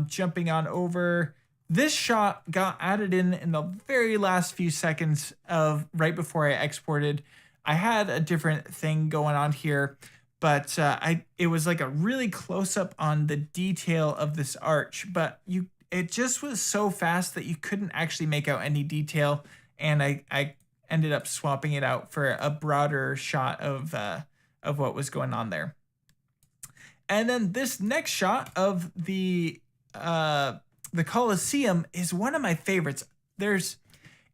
Jumping on over. This shot got added in the very last few seconds of right before I exported. I had a different thing going on here, but it was like a really close up on the detail of this arch, but it just was so fast that you couldn't actually make out any detail, and I ended up swapping it out for a broader shot of what was going on there. And then this next shot of the Colosseum is one of my favorites. It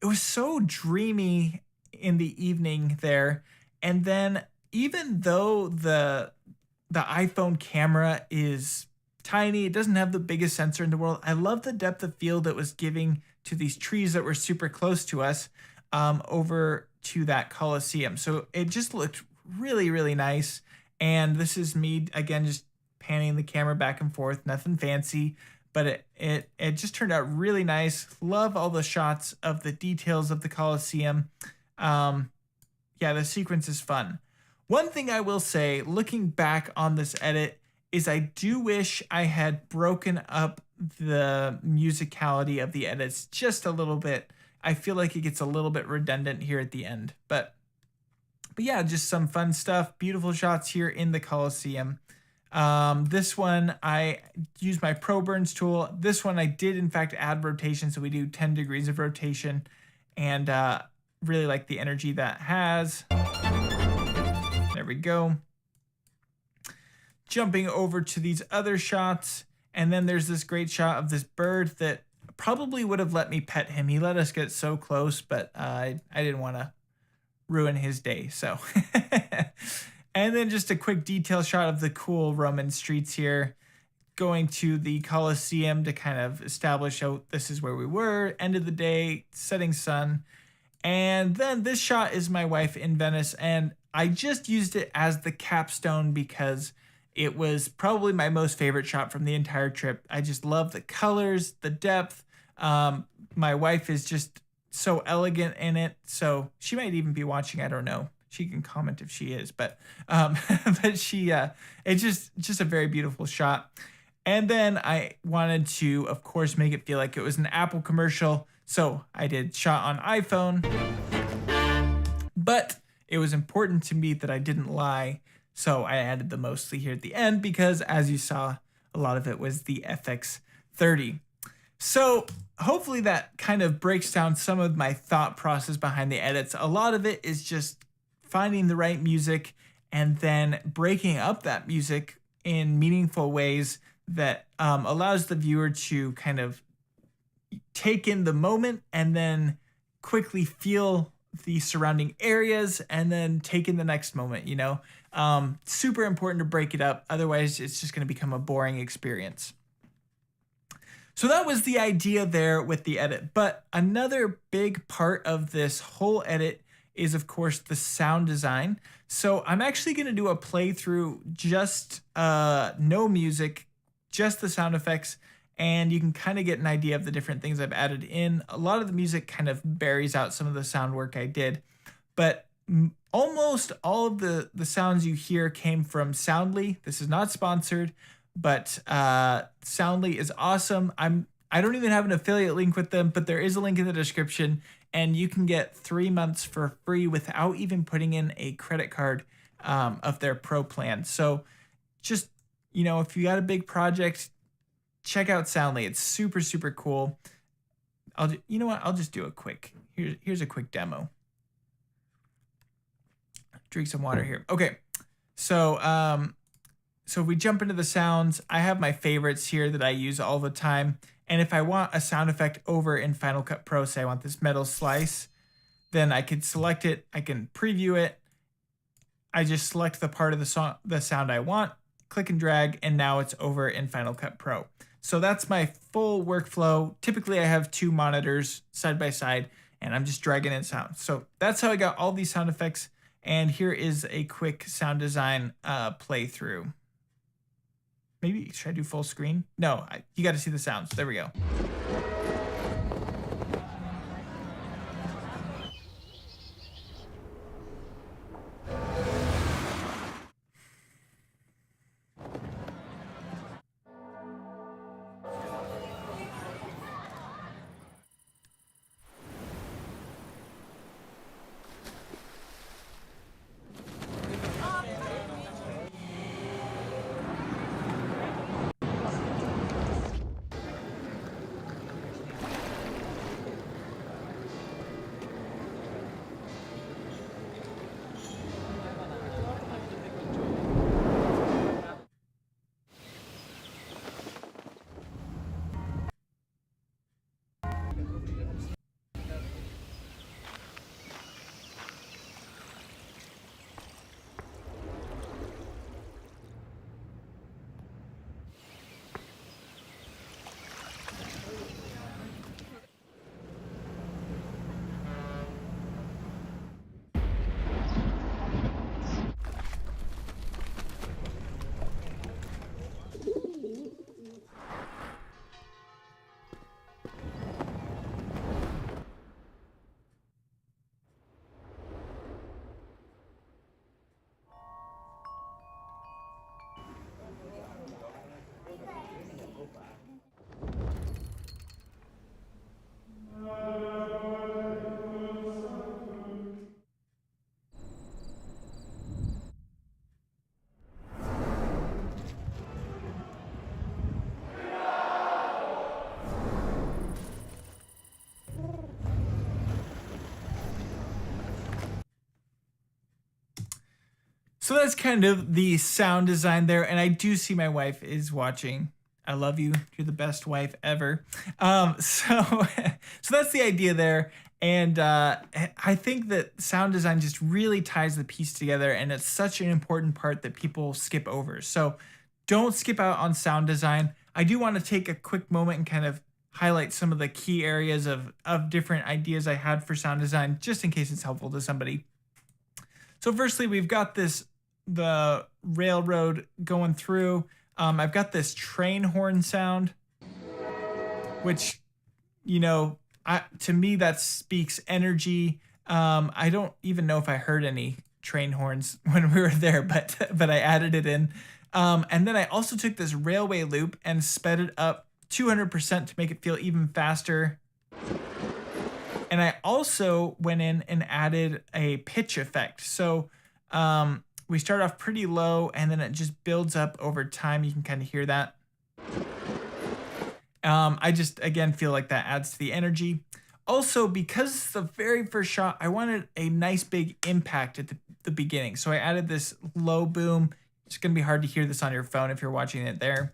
was so dreamy in the evening there, and then even though the iPhone camera is tiny, it doesn't have the biggest sensor in the world, I love the depth of field it was giving to these trees that were super close to us over to that Colosseum. So it just looked really, really nice. And this is me, again, just panning the camera back and forth, nothing fancy, but it just turned out really nice. Love all the shots of the details of the Colosseum. Yeah, the sequence is fun. One thing I will say, looking back on this edit, is I do wish I had broken up the musicality of the edits just a little bit. I feel like it gets a little bit redundant here at the end. But yeah, just some fun stuff. Beautiful shots here in the Colosseum. This one, I used my Pro Burns tool. This one, I did, in fact, add rotation. So we do 10 degrees of rotation. And really like the energy that has. There we go. Jumping over to these other shots. And then there's this great shot of this bird that probably would have let me pet him. He let us get so close, but I didn't want to ruin his day. So, and then just a quick detail shot of the cool Roman streets here, going to the Colosseum to kind of establish, oh, this is where we were, end of the day, setting sun. And then this shot is my wife in Venice, and I just used it as the capstone because it was probably my most favorite shot from the entire trip. I just love the colors, the depth. My wife is just so elegant in it. So she might even be watching. I don't know. She can comment if she is, but it's just a very beautiful shot. And then I wanted to, of course, make it feel like it was an Apple commercial. So I did shot on iPhone, but it was important to me that I didn't lie. So I added the mostly here at the end because, as you saw, a lot of it was the FX30. So hopefully that kind of breaks down some of my thought process behind the edits. A lot of it is just finding the right music and then breaking up that music in meaningful ways that allows the viewer to kind of take in the moment and then quickly feel the surrounding areas and then take in the next moment, you know? Super important to break it up. Otherwise, it's just going to become a boring experience. So that was the idea there with the edit. But another big part of this whole edit is, of course, the sound design. So I'm actually going to do a playthrough, just no music, just the sound effects, and you can kind of get an idea of the different things I've added in. A lot of the music kind of buries out some of the sound work I did, but almost all of the sounds you hear came from Soundly. This is not sponsored, but Soundly is awesome. I don't even have an affiliate link with them, but there is a link in the description, and you can get 3 months for free without even putting in a credit card of their pro plan. So just, you know, if you got a big project, check out Soundly. It's super, super cool. You know what? I'll just do a quick. Here's a quick demo. Drink some water here. Okay, so if we jump into the sounds, I have my favorites here that I use all the time. And if I want a sound effect over in Final Cut Pro, say I want this metal slice, then I could select it. I can preview it. I just select the part of the sound I want, click and drag, and now it's over in Final Cut Pro. So that's my full workflow. Typically, I have 2 monitors side by side, and I'm just dragging in sound. So that's how I got all these sound effects. And here is a quick sound design playthrough. Maybe should I do full screen? No, you got to see the sounds. There we go. So that's kind of the sound design there. And I do see my wife is watching. I love you. You're the best wife ever. So that's the idea there. And I think that sound design just really ties the piece together. And it's such an important part that people skip over. So don't skip out on sound design. I do want to take a quick moment and kind of highlight some of the key areas of different ideas I had for sound design, just in case it's helpful to somebody. So firstly, we've got the railroad going through. I've got this train horn sound, which, you know, to me that speaks energy. I don't even know if I heard any train horns when we were there, but I added it in. And then I also took this railway loop and sped it up 200% to make it feel even faster. And I also went in and added a pitch effect. So we start off pretty low and then it just builds up over time. You can kind of hear that. I just, again, feel like that adds to the energy. Also, because it's the very first shot, I wanted a nice big impact at the beginning. So I added this low boom. It's going to be hard to hear this on your phone if you're watching it there.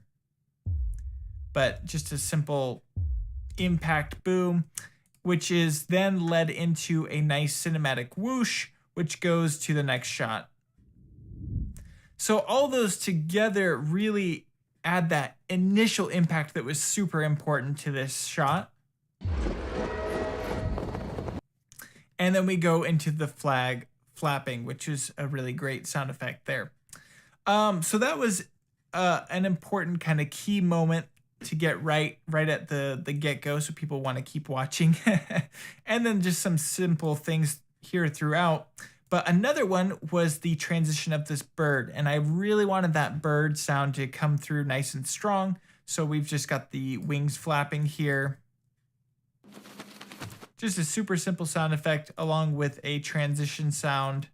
But just a simple impact boom, which is then led into a nice cinematic whoosh, which goes to the next shot. So all those together really add that initial impact that was super important to this shot. And then we go into the flag flapping, which is a really great sound effect there. So that was an important kind of key moment to get right at the get-go, so people want to keep watching. And then just some simple things here throughout. But another one was the transition of this bird, and I really wanted that bird sound to come through nice and strong. So we've just got the wings flapping here. Just a super simple sound effect along with a transition sound.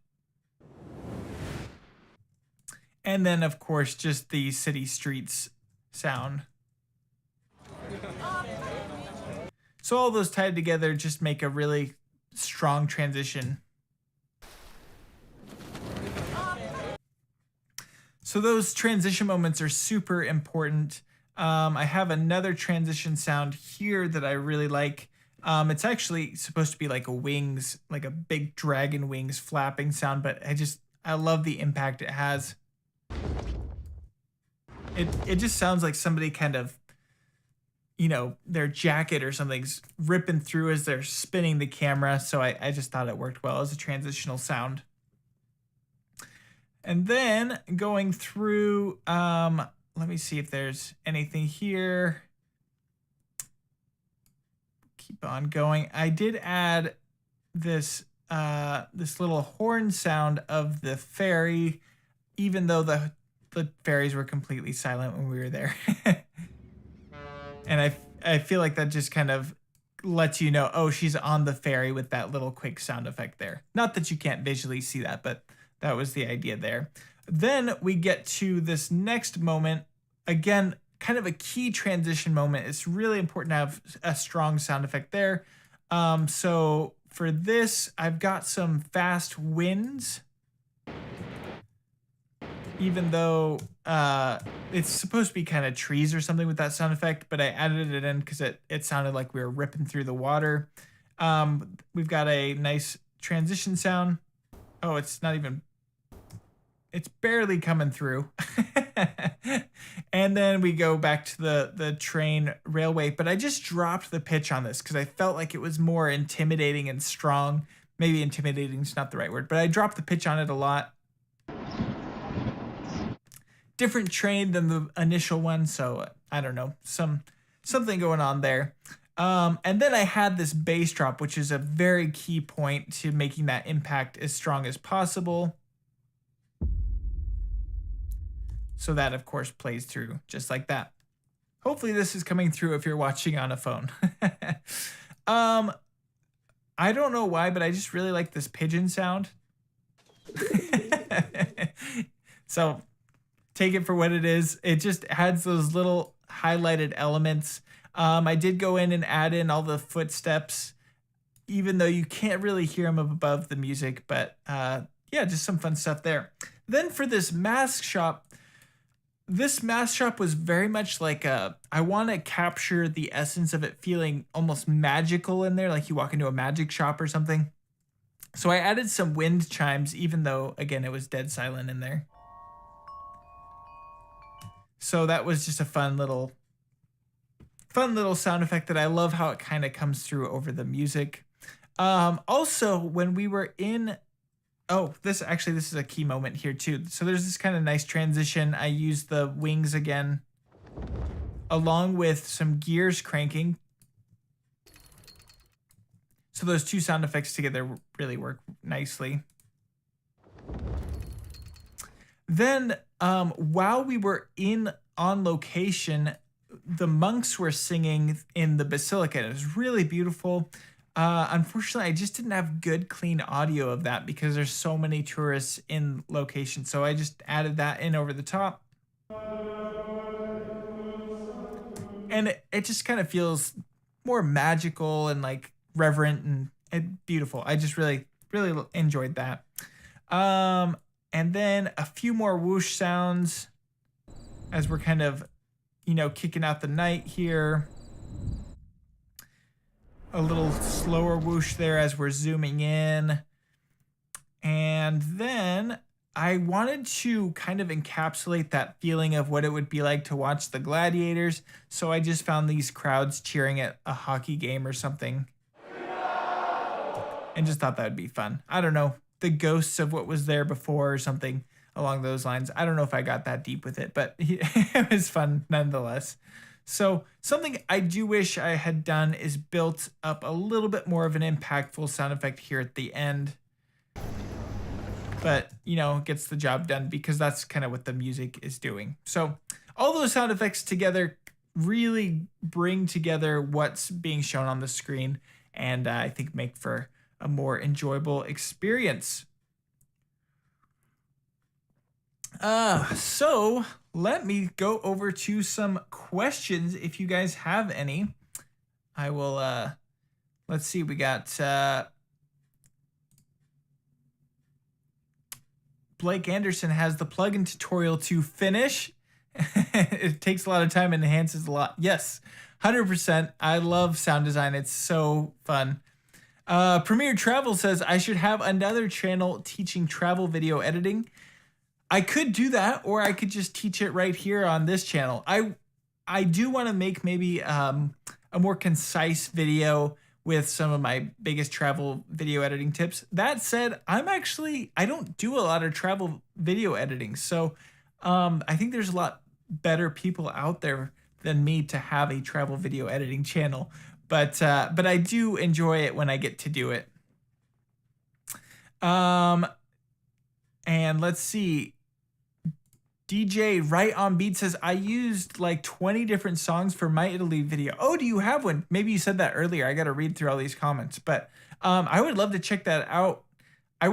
And then, of course, just the city streets sound. So all those tied together just make a really strong transition. So those transition moments are super important. I have another transition sound here that I really like. It's actually supposed to be like a wings, like a big dragon wings flapping sound, but I love the impact it has. It just sounds like somebody kind of, you know, their jacket or something's ripping through as they're spinning the camera. So I just thought it worked well as a transitional sound. And then going through, let me see if there's anything here. Keep on going. I did add this little horn sound of the ferry, even though the ferries were completely silent when we were there. And I feel like that just kind of lets you know, oh, she's on the ferry with that little quick sound effect there. Not that you can't visually see that, but that was the idea there. Then we get to this next moment. Again, kind of a key transition moment. It's really important to have a strong sound effect there. So for this, I've got some fast winds. Even though it's supposed to be kind of trees or something with that sound effect, but I added it in because it sounded like we were ripping through the water. We've got a nice transition sound. Oh, it's barely coming through. And then we go back to the train railway, but I just dropped the pitch on this because I felt like it was more intimidating and strong. Maybe intimidating is not the right word, but I dropped the pitch on it a lot. Different train than the initial one, so I don't know, something going on there. And then I had this bass drop, which is a very key point to making that impact as strong as possible. So that, of course, plays through just like that. Hopefully this is coming through if you're watching on a phone. I don't know why, but I just really like this pigeon sound. So take it for what it is. It just adds those little highlighted elements. I did go in and add in all the footsteps, even though you can't really hear them up above the music. But yeah, yeah, just some fun stuff there. Then for this mask shop was very much like I want to capture the essence of it feeling almost magical in there, like you walk into a magic shop or something. So I added some wind chimes, even though, again, it was dead silent in there. So that was just a fun little sound effect that I love how it kind of comes through over the music. Also, when we were in, this is a key moment here too. So there's this kind of nice transition. I used the wings again, along with some gears cranking. So those two sound effects together really work nicely. Then, while we were on location, the monks were singing in the basilica. It was really beautiful. Unfortunately, I just didn't have good, clean audio of that because there's so many tourists in location. So I just added that in over the top. And it just kind of feels more magical and like reverent and beautiful. I just really, really enjoyed that. And then a few more whoosh sounds as we're kind of, kicking out the night here. A little slower whoosh there as we're zooming in. And then I wanted to kind of encapsulate that feeling of what it would be like to watch the gladiators. So I just found these crowds cheering at a hockey game or something. And just thought that would be fun. I don't know. The ghosts of what was there before or something along those lines. I don't know if I got that deep with it, but it was fun nonetheless. So something I do wish I had done is built up a little bit more of an impactful sound effect here at the end. But, gets the job done because that's kind of what the music is doing. So all those sound effects together really bring together what's being shown on the screen and I think make for a more enjoyable experience. So let me go over to some questions if you guys have any. I will, let's see, we got Blake Anderson has the plugin tutorial to finish. It takes a lot of time and enhances a lot. Yes, 100%. I love sound design. It's so fun. Premier Travel says I should have another channel teaching travel video editing. I could do that, or I could just teach it right here on this channel. I do want to make maybe a more concise video with some of my biggest travel video editing tips. That said, I don't do a lot of travel video editing. So I think there's a lot better people out there than me to have a travel video editing channel. But I do enjoy it when I get to do it. And let's see. DJ Right on Beat says, I used like 20 different songs for my Italy video. Oh, do you have one? Maybe you said that earlier. I got to read through all these comments. But I would love to check that out. I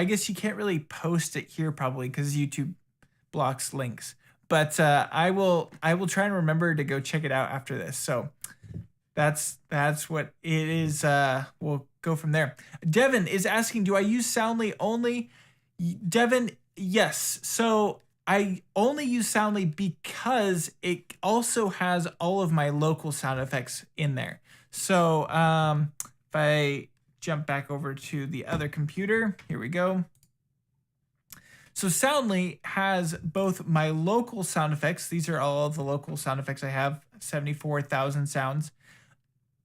guess you can't really post it here probably because YouTube blocks links. But I will try and remember to go check it out after this. So that's what it is. We'll go from there. Devin is asking, do I use Soundly only? Devin, yes. So I only use Soundly because it also has all of my local sound effects in there. So if I jump back over to the other computer, here we go. So Soundly has both my local sound effects. These are all of the local sound effects I have, 74,000 sounds,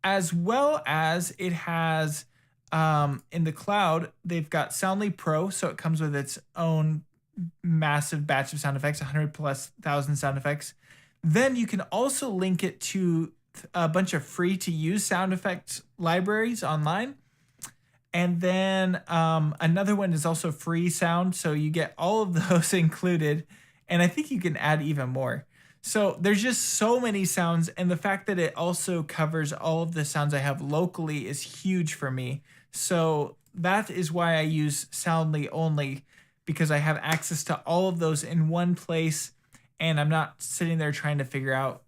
as well as it has in the cloud, they've got Soundly Pro. So it comes with its own massive batch of sound effects, 100,000+ sound effects. Then you can also link it to a bunch of free to use sound effects libraries online. And then another one is also free sound. So you get all of those included. And I think you can add even more. So there's just so many sounds. And the fact that it also covers all of the sounds I have locally is huge for me. So that is why I use Soundly only, because I have access to all of those in one place. And I'm not sitting there trying to figure out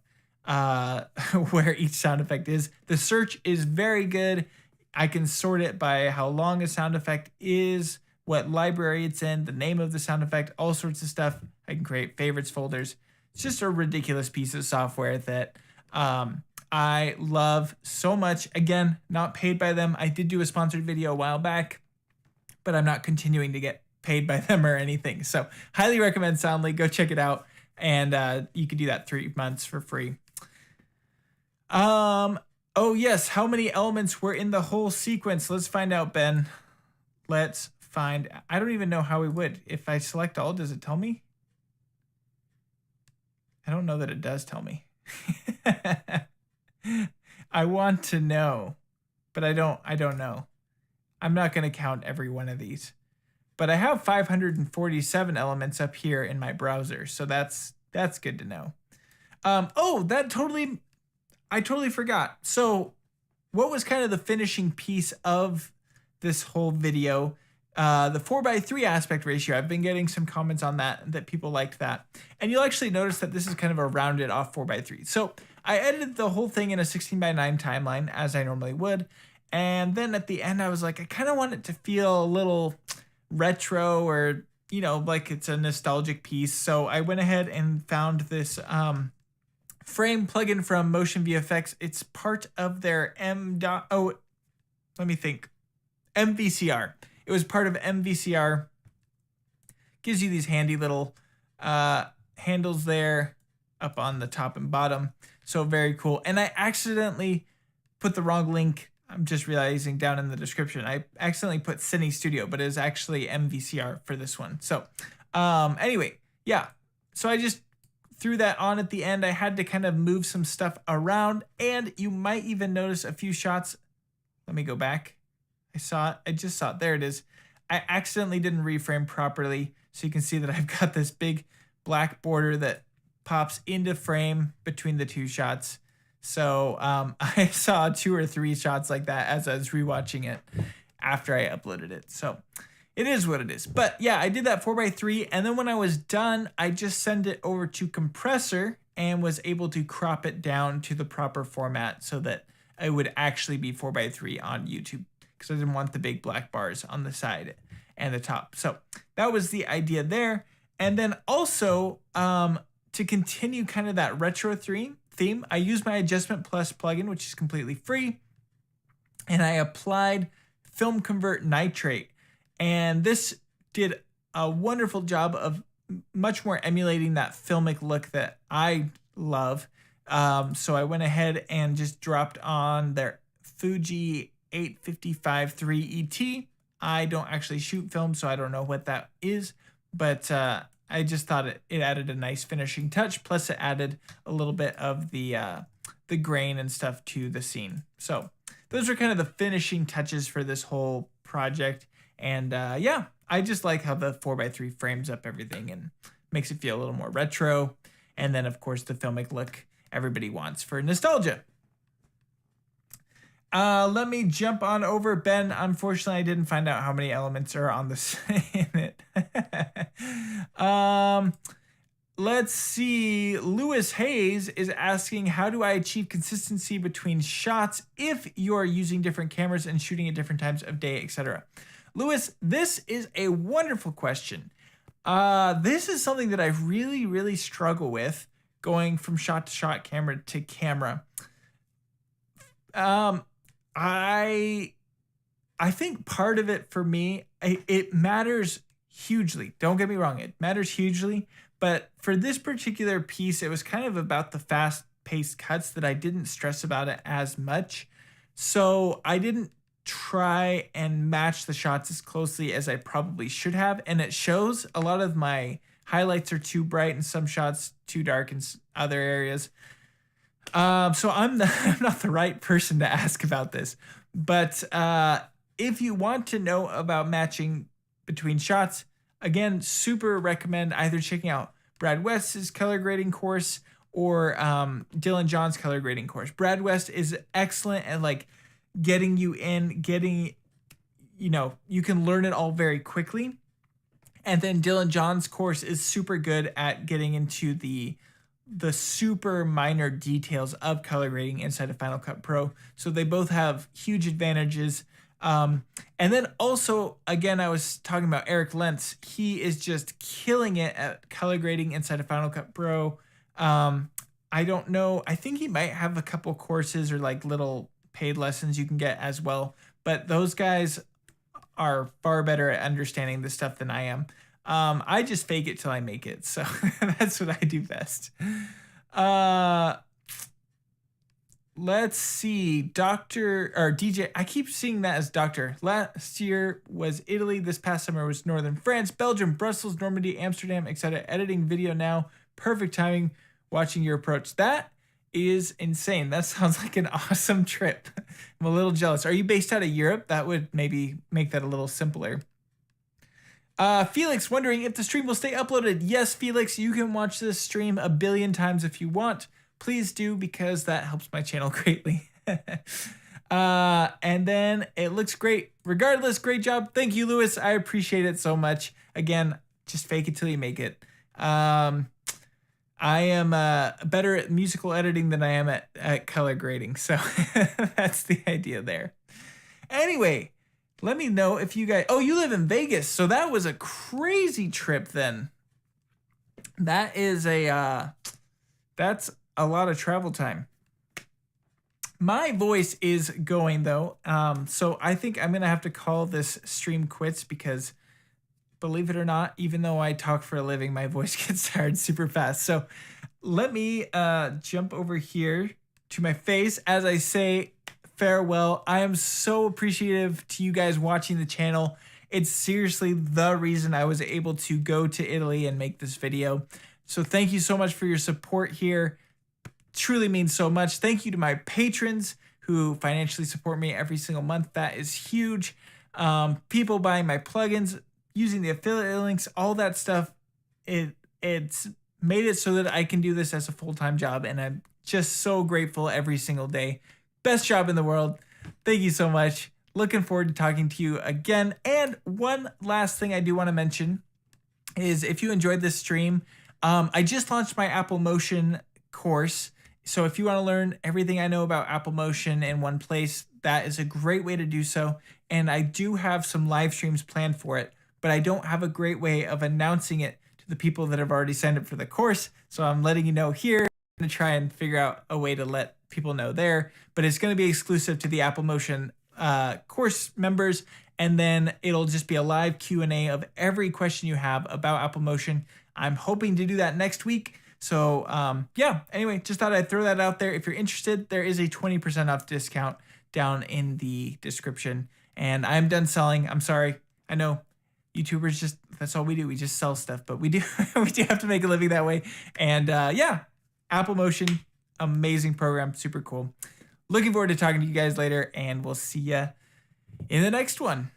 where each sound effect is. The search is very good. I can sort it by how long a sound effect is, what library it's in, the name of the sound effect, all sorts of stuff. I can create favorites folders. It's just a ridiculous piece of software that I love so much. Again, not paid by them. I did do a sponsored video a while back, but I'm not continuing to get paid by them or anything. So highly recommend Soundly. Go check it out. And you can do that 3 months for free. Oh yes, how many elements were in the whole sequence? Let's find out, Ben. Let's find. I don't even know how we would. If I select all, does it tell me? I don't know that it does tell me. I want to know, but I don't know. I'm not going to count every one of these. But I have 547 elements up here in my browser, so that's good to know. Oh, I totally forgot. So what was kind of the finishing piece of this whole video? The 4:3 aspect ratio. I've been getting some comments on that people liked that. And you'll actually notice that this is kind of a rounded off 4:3. So I edited the whole thing in a 16:9 timeline as I normally would. And then at the end, I was like, I kind of want it to feel a little retro or, like it's a nostalgic piece. So I went ahead and found this frame plugin from Motion VFX. It's part of their MVCR. It was part of MVCR. Gives you these handy little handles there up on the top and bottom. So very cool. And I accidentally put the wrong link. I'm just realizing down in the description. I accidentally put Cine Studio, but it is actually MVCR for this one. So anyway, yeah. So I just threw that on at the end. I had to kind of move some stuff around, and you might even notice a few shots. Let me go back. I saw it. I just saw it. There it is. I accidentally didn't reframe properly. So you can see that I've got this big black border that pops into frame between the two shots. So I saw 2 or 3 shots like that as I was rewatching it after I uploaded it. So it is what it is. But yeah, I did that 4:3. And then when I was done, I just sent it over to Compressor and was able to crop it down to the proper format so that it would actually be 4:3 on YouTube, because I didn't want the big black bars on the side and the top. So that was the idea there. And then also to continue kind of that retro theme, I used my Adjustment Plus plugin, which is completely free. And I applied Film Convert Nitrate. And this did a wonderful job of much more emulating that filmic look that I love. So I went ahead and just dropped on their Fuji 855-3 ET. I don't actually shoot film, so I don't know what that is. But I just thought it added a nice finishing touch. Plus it added a little bit of the grain and stuff to the scene. So those are kind of the finishing touches for this whole project. And yeah, I just like how the 4:3 frames up everything and makes it feel a little more retro. And then, of course, the filmic look everybody wants for nostalgia. Let me jump on over. Ben, unfortunately, I didn't find out how many elements are on this in it. Let's see. Lewis Hayes is asking, how do I achieve consistency between shots if you're using different cameras and shooting at different times of day, etc.? Lewis, this is a wonderful question. This is something that I really, really struggle with going from shot to shot, camera to camera. I think part of it for me, it matters hugely. Don't get me wrong, it matters hugely. But for this particular piece, it was kind of about the fast-paced cuts that I didn't stress about it as much. So I didn't try and match the shots as closely as I probably should have. And it shows. A lot of my highlights are too bright and some shots too dark in other areas. So I'm not the right person to ask about this. But if you want to know about matching between shots, again, super recommend either checking out Brad West's color grading course or Dylan John's color grading course. Brad West is excellent at like getting you in, you can learn it all very quickly. And then Dylan John's course is super good at getting into the super minor details of color grading inside of Final Cut Pro. So they both have huge advantages. And then also, again, I was talking about Eric Lentz. He is just killing it at color grading inside of Final Cut Pro. I don't know. I think he might have a couple courses or like little paid lessons you can get as well. But those guys are far better at understanding this stuff than I am. I just fake it till I make it. So that's what I do best. Let's see. Doctor or DJ. I keep seeing that as Doctor. Last year was Italy. This past summer was Northern France, Belgium, Brussels, Normandy, Amsterdam, etc. Editing video now. Perfect timing watching your approach. That is insane. That sounds like an awesome trip. I'm a little jealous. Are you based out of Europe? That would maybe make that a little simpler. Felix wondering if the stream will stay uploaded. Yes, Felix, you can watch this stream a billion times if you want. Please do, because that helps my channel greatly. And then it looks great. Regardless, great job. Thank you, Lewis. I appreciate it so much. Again, just fake it till you make it. I am better at musical editing than I am at color grading. So that's the idea there. Anyway, let me know if you guys... Oh, you live in Vegas. So that was a crazy trip then. That is that's a lot of travel time. My voice is going though. So I think I'm going to have to call this stream quits because... Believe it or not, even though I talk for a living, my voice gets tired super fast. So let me jump over here to my face as I say farewell. I am so appreciative to you guys watching the channel. It's seriously the reason I was able to go to Italy and make this video. So thank you so much for your support here. Truly means so much. Thank you to my patrons who financially support me every single month. That is huge. People buying my plugins, using the affiliate links, all that stuff, it's made it so that I can do this as a full-time job, and I'm just so grateful every single day. Best job in the world. Thank you so much. Looking forward to talking to you again. And one last thing I do want to mention is if you enjoyed this stream, I just launched my Apple Motion course. So if you want to learn everything I know about Apple Motion in one place, that is a great way to do so. And I do have some live streams planned for it, but I don't have a great way of announcing it to the people that have already signed up for the course. So I'm letting you know here. I'm going to try and figure out a way to let people know there, but it's going to be exclusive to the Apple Motion course members. And then it'll just be a live Q&A of every question you have about Apple Motion. I'm hoping to do that next week. So yeah, anyway, just thought I'd throw that out there. If you're interested, there is a 20% off discount down in the description. And I'm done selling. I'm sorry. I know YouTubers just, that's all we do. We just sell stuff, but we do have to make a living that way. And yeah, Apple Motion, amazing program, super cool. Looking forward to talking to you guys later, and we'll see ya in the next one.